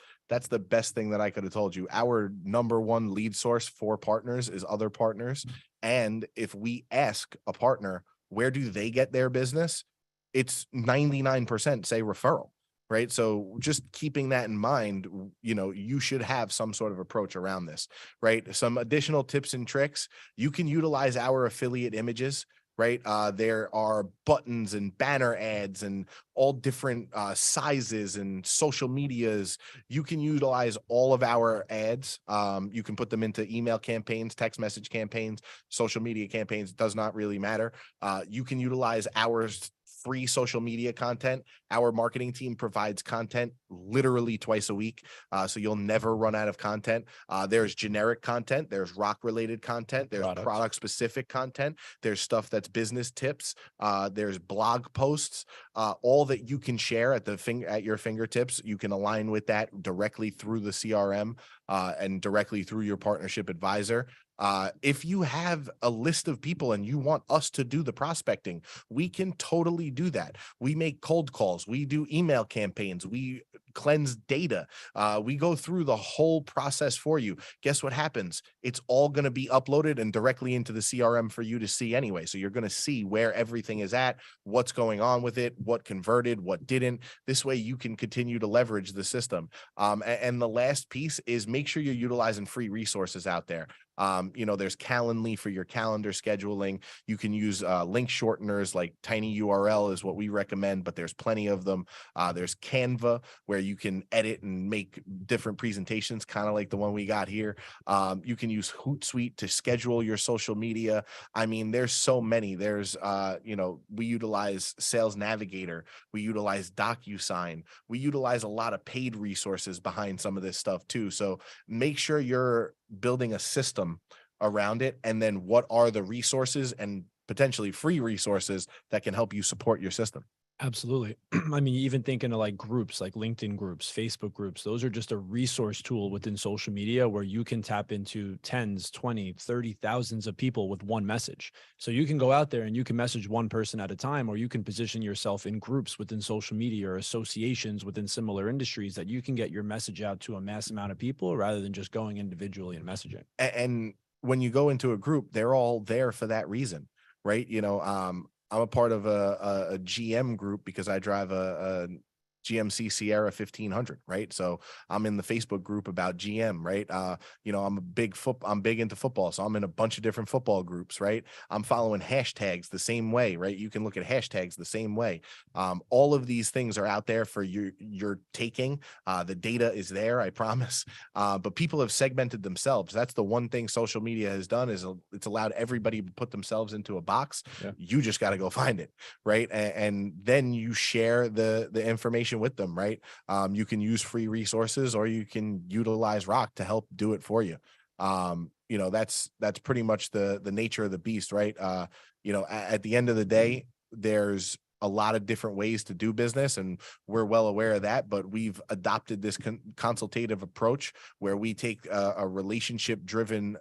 the best thing that I could have told you. Our number one lead source for partners is other partners. And if we ask a partner, where do they get their business? It's 99% say referral, right? So just keeping that in mind, you should have some sort of approach around this, right? Some additional tips and tricks. You can utilize our affiliate images, right? There are buttons and banner ads and all different sizes and social medias. You can utilize all of our ads. You can put them into email campaigns, text message campaigns, social media campaigns. Does not really matter. You can utilize our free social media content. Our marketing team provides content literally twice a week. So you'll never run out of content. There's generic content. There's ROK related content. There's product specific content. There's stuff that's business tips. There's blog posts, all that you can share at your fingertips. You can align with that directly through the CRM and directly through your partnership advisor. If you have a list of people and you want us to do the prospecting, we can totally do that. We make cold calls. We do email campaigns. We cleanse data. We go through the whole process for you. Guess what happens? It's all going to be uploaded and directly into the CRM for you to see anyway. So you're going to see where everything is at, what's going on with it, what converted, what didn't. This way you can continue to leverage the system. And the last piece is make sure you're utilizing free resources out there. There's Calendly for your calendar scheduling. You can use link shorteners like Tiny URL is what we recommend, but there's plenty of them. There's Canva where you can edit and make different presentations, kind of like the one we got here. You can use Hootsuite to schedule your social media. I mean, there's so many. There's, we utilize Sales Navigator. We utilize DocuSign. We utilize a lot of paid resources behind some of this stuff too. So make sure you're building a system around it. And then what are the resources and potentially free resources that can help you support your system? Absolutely. I mean, even thinking of like groups, like LinkedIn groups, Facebook groups, those are just a resource tool within social media where you can tap into tens, 20, 30 thousands of people with one message. So you can go out there and you can message one person at a time, or you can position yourself in groups within social media or associations within similar industries that you can get your message out to a mass amount of people rather than just going individually and messaging. And when you go into a group, they're all there for that reason, right? I'm a part of a GM group because I drive a GMC Sierra 1500, right? So I'm in the Facebook group about GM, right? I'm big into football, so I'm in a bunch of different football groups, right? I'm following hashtags the same way, right? You can look at hashtags the same way. All of these things are out there for your taking. The data is there, I promise. But people have segmented themselves. That's the one thing social media has done is it's allowed everybody to put themselves into a box. Yeah. You just got to go find it, right? And then you share the information with them, right? You can use free resources or you can utilize ROK to help do it for you. that's pretty much the nature of the beast, right? At the end of the day, there's a lot of different ways to do business, and we're well aware of that, but we've adopted this consultative approach where we take a relationship driven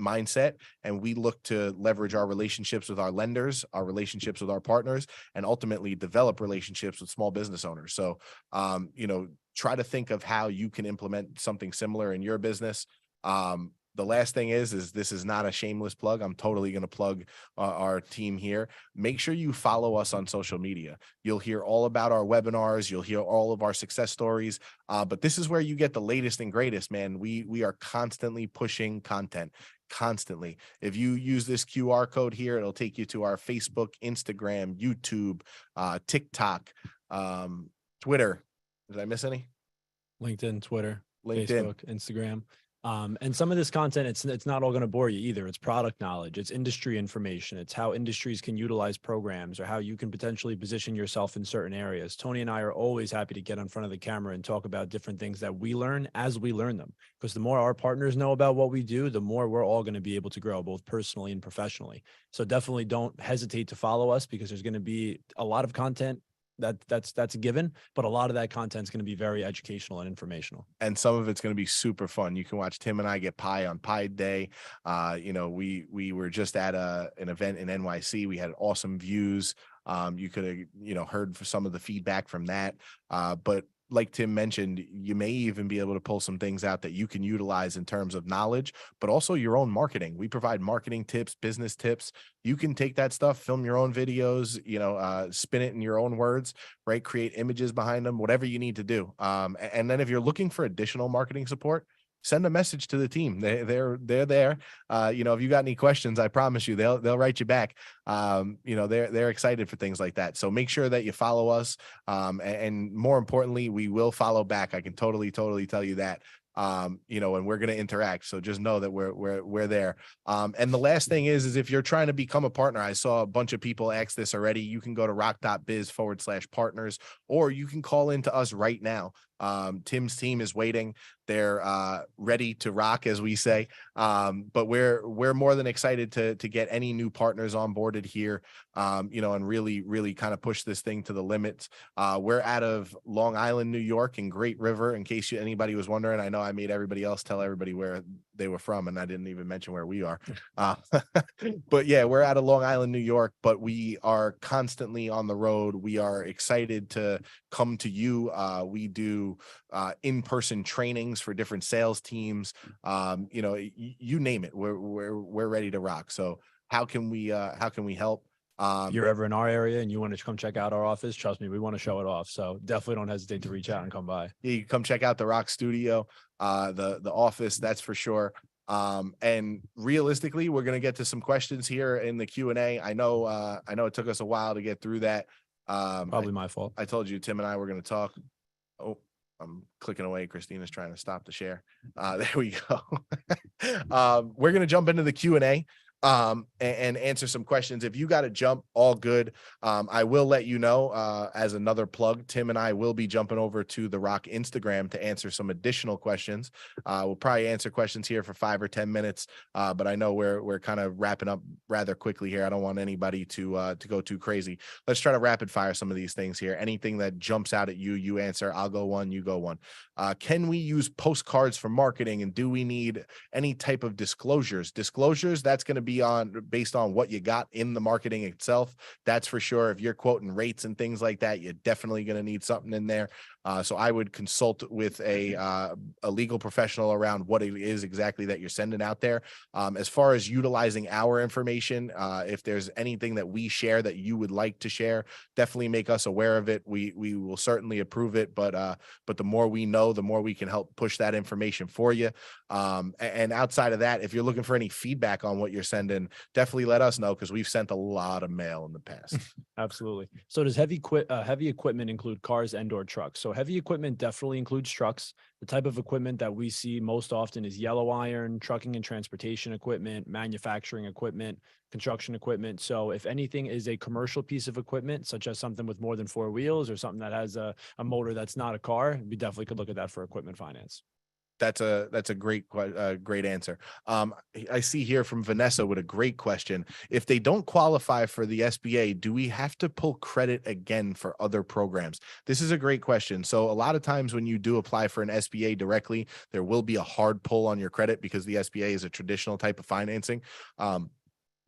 mindset, and we look to leverage our relationships with our lenders, our relationships with our partners, and ultimately develop relationships with small business owners. So try to think of how you can implement something similar in your business. The last thing is this is not a shameless plug. I'm totally going to plug our team here. Make sure you follow us on social media. You'll hear all about our webinars. You'll hear all of our success stories. But this is where you get the latest and greatest, man. We are constantly pushing content. Constantly. If you use this QR code here, it'll take you to our Facebook, Instagram, YouTube, TikTok, Twitter. Did I miss any? LinkedIn, Twitter, LinkedIn. Facebook, Instagram. And some of this content, it's not all going to bore you either. It's product knowledge, it's industry information, it's how industries can utilize programs or how you can potentially position yourself in certain areas. Tony and I are always happy to get in front of the camera and talk about different things that we learn as we learn them, because the more our partners know about what we do, the more we're all going to be able to grow, both personally and professionally. So definitely don't hesitate to follow us, because there's going to be a lot of content that's a given, but a lot of that content is going to be very educational and informational, and some of it's going to be super fun. You can watch Tim and I get pie on Pie Day. We were just at an event in NYC. We had awesome views. You could have heard for some of the feedback from that, but like Tim mentioned, you may even be able to pull some things out that you can utilize in terms of knowledge, but also your own marketing. We provide marketing tips, business tips. You can take that stuff, film your own videos, spin it in your own words, right? Create images behind them, whatever you need to do. And then if you're looking for additional marketing support, send a message to the team. They're there. If you got any questions, I promise you they'll write you back. They're excited for things like that. So make sure that you follow us. And more importantly, we will follow back. I can totally tell you that. And we're going to interact. So just know that we're there. And the last thing is if you're trying to become a partner, I saw a bunch of people ask this already. You can go to rock.biz/partners, or you can call into us right now. Tim's team is waiting. They're ready to rock, as we say. But we're more than excited to get any new partners onboarded here, and really kind of push this thing to the limits. We're out of Long Island, New York, and Great River, in case anybody was wondering. I know I made everybody else tell everybody where they were from, and I didn't even mention where we are. But yeah, we're out of Long Island, New York, but we are constantly on the road. We are excited to come to you. We do in-person trainings for different sales teams. You name it. We're ready to rock. So how can we help? If you're ever in our area and you want to come check out our office, trust me, we want to show it off. So definitely don't hesitate to reach out and come by. Yeah, you can come check out the Rock Studio, the office, that's for sure. And realistically, we're gonna get to some questions here in the Q&A. I know it took us a while to get through that. Probably my fault. I told you Tim and I were gonna talk. Oh, I'm clicking away. Christina's trying to stop the share. There we go. We're gonna jump into the Q&A. And answer some questions. If you got to jump, all good. I will let you know, as another plug, Tim and I will be jumping over to the ROK Instagram to answer some additional questions. We'll probably answer questions here for 5 or 10 minutes, but I know we're kind of wrapping up rather quickly here. I don't want anybody to go too crazy. Let's try to rapid fire some of these things here. Anything that jumps out at you, you answer. I'll go one, you go one. Can we use postcards for marketing, and do we need any type of disclosures? Disclosures, that's going to be based on what you got in the marketing itself. That's for sure. If you're quoting rates and things like that, you're definitely going to need something in there. So I would consult with a legal professional around what it is exactly that you're sending out there. As far as utilizing our information, if there's anything that we share that you would like to share, definitely make us aware of it. We will certainly approve it, but the more we know, the more we can help push that information for you. And outside of that, if you're looking for any feedback on what you're sending, definitely let us know, because we've sent a lot of mail in the past. Absolutely. So does heavy equipment include cars and/or trucks? So heavy equipment definitely includes trucks. The type of equipment that we see most often is yellow iron, trucking and transportation equipment, manufacturing equipment, construction equipment. So if anything is a commercial piece of equipment, such as something with more than 4 wheels or something that has a motor that's not a car, we definitely could look at that for equipment finance. That's a great answer. I see here from Vanessa with a great question. If they don't qualify for the SBA, do we have to pull credit again for other programs? This is a great question. So a lot of times when you do apply for an SBA directly, there will be a hard pull on your credit because the SBA is a traditional type of financing.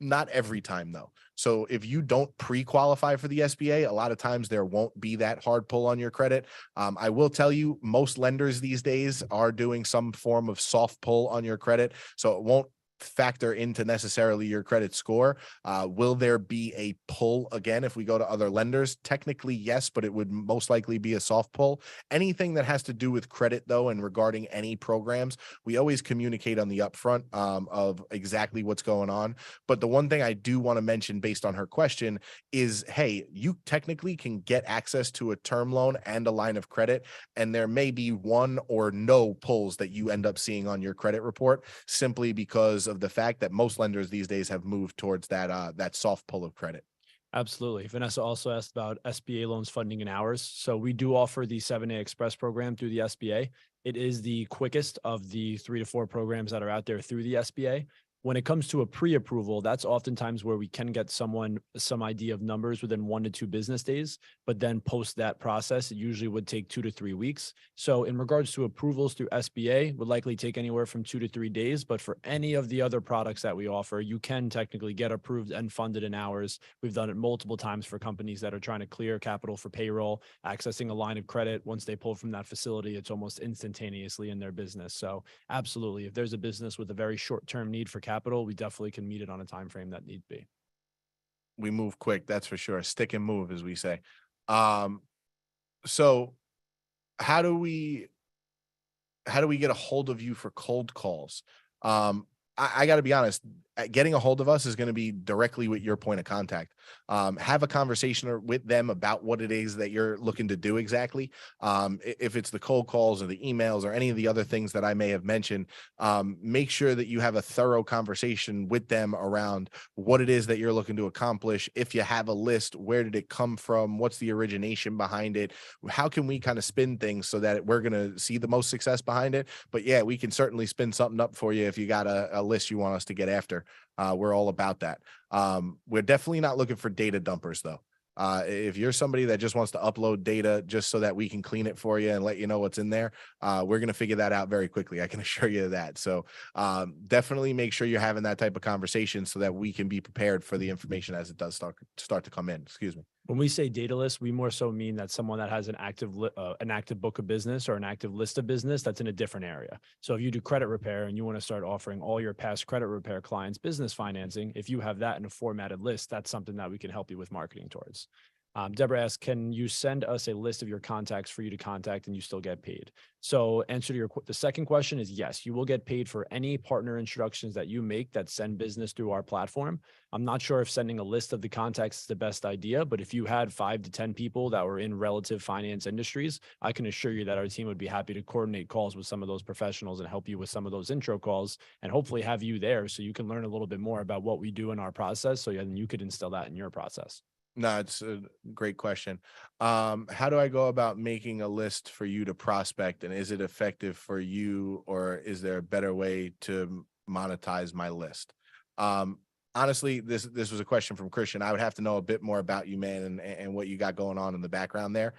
Not every time though. So if you don't pre-qualify for the SBA, a lot of times there won't be that hard pull on your credit. I will tell you, most lenders these days are doing some form of soft pull on your credit, so it won't factor into necessarily your credit score. Will there be a pull again if we go to other lenders? Technically, yes, but it would most likely be a soft pull. Anything that has to do with credit, though, and regarding any programs, we always communicate on the upfront of exactly what's going on. But the one thing I do want to mention based on her question is, hey, you technically can get access to a term loan and a line of credit, and there may be one or no pulls that you end up seeing on your credit report simply because of the fact that most lenders these days have moved towards that soft pull of credit. Absolutely. Vanessa also asked about SBA loans funding in hours. So we do offer the 7A Express program through the SBA. It is the quickest of the 3 to 4 programs that are out there through the SBA. When it comes to a pre-approval, that's oftentimes where we can get someone some idea of numbers within 1 to 2 business days, but then post that process, it usually would take 2 to 3 weeks. So in regards to approvals through SBA, would likely take anywhere from 2 to 3 days. But for any of the other products that we offer, you can technically get approved and funded in hours. We've done it multiple times for companies that are trying to clear capital for payroll, accessing a line of credit. Once they pull from that facility, it's almost instantaneously in their business. So absolutely, if there's a business with a very short-term need for capital, we definitely can meet it on a time frame that need be. We move quick, that's for sure. Stick and move, as we say. So how do we get a hold of you for cold calls? I got to be honest, getting a hold of us is going to be directly with your point of contact. Have a conversation with them about what it is that you're looking to do exactly. If it's the cold calls or the emails or any of the other things that I may have mentioned, make sure that you have a thorough conversation with them around what it is that you're looking to accomplish. If you have a list, where did it come from? What's the origination behind it? How can we kind of spin things so that we're going to see the most success behind it? But yeah, we can certainly spin something up for you if you got a list you want us to get after. We're all about that. We're definitely not looking for data dumpers, though. If you're somebody that just wants to upload data just so that we can clean it for you and let you know what's in there, we're going to figure that out very quickly. I can assure you of that. So definitely make sure you're having that type of conversation so that we can be prepared for the information as it does start to come in. Excuse me. When we say data list, we more so mean that someone that has an active book of business or an active list of business that's in a different area. So if you do credit repair and you want to start offering all your past credit repair clients business financing, if you have that in a formatted list, that's something that we can help you with marketing towards. Deborah asks, can you send us a list of your contacts for you to contact and you still get paid? So answer to the second question is yes, you will get paid for any partner introductions that you make that send business through our platform. I'm not sure if sending a list of the contacts is the best idea, but if you had 5 to 10 people that were in relative finance industries, I can assure you that our team would be happy to coordinate calls with some of those professionals and help you with some of those intro calls and hopefully have you there so you can learn a little bit more about what we do in our process. So then you could instill that in your process. No, it's a great question. How do I go about making a list for you to prospect, and is it effective for you, or is there a better way to monetize my list? Honestly, this was a question from Christian. I would have to know a bit more about you, man, and what you got going on in the background there.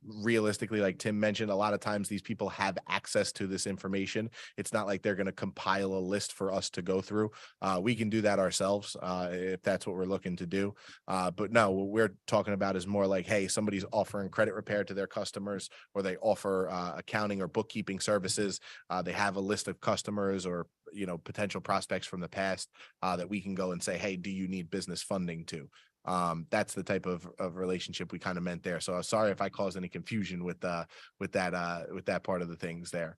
Realistically, like Tim mentioned, a lot of times these people have access to this information. It's not like they're going to compile a list for us to go through. We can do that ourselves if that's what we're looking to do. But no, what we're talking about is more like, hey, somebody's offering credit repair to their customers, or they offer accounting or bookkeeping services. They have a list of customers or potential prospects from the past that we can go and say, hey, do you need business funding too? That's the type of relationship we kind of meant there. So I'm sorry if I caused any confusion with that part of the things there.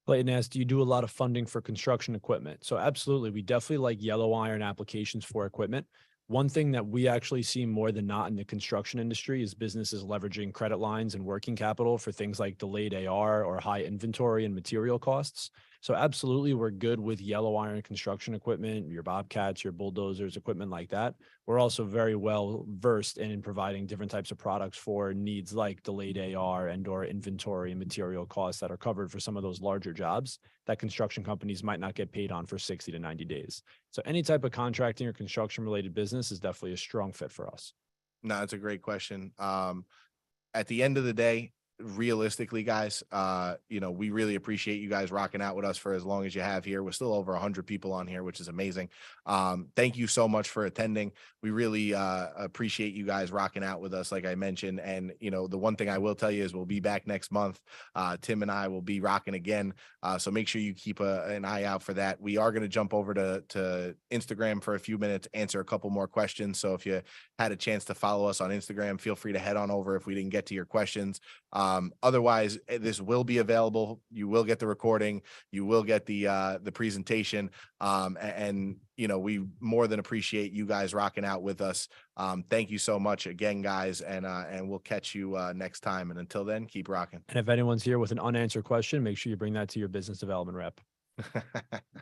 Clayton asked, do you do a lot of funding for construction equipment? So absolutely. We definitely like yellow iron applications for equipment. One thing that we actually see more than not in the construction industry is businesses leveraging credit lines and working capital for things like delayed AR or high inventory and material costs. So absolutely, we're good with yellow iron construction equipment, your bobcats, your bulldozers, equipment like that. We're also very well versed in providing different types of products for needs like delayed AR and or inventory and material costs that are covered for some of those larger jobs that construction companies might not get paid on for 60 to 90 days. So any type of contracting or construction related business is definitely a strong fit for us. No, it's a great question. At the end of the day, realistically, guys, we really appreciate you guys rocking out with us for as long as you have here. We're still over 100 people on here, which is amazing. Thank you so much for attending. We really appreciate you guys rocking out with us, like I mentioned. And the one thing I will tell you is we'll be back next month. Tim and I will be rocking again, so make sure you keep an eye out for that. We are going to jump over to Instagram for a few minutes, answer a couple more questions. So if you had a chance to follow us on Instagram, feel free to head on over if we didn't get to your questions. Otherwise, this will be available. You will get the recording. You will get the presentation. And we more than appreciate you guys rocking out with us. Thank you so much again, guys, and we'll catch you next time. And until then, keep rocking. And if anyone's here with an unanswered question, make sure you bring that to your business development rep.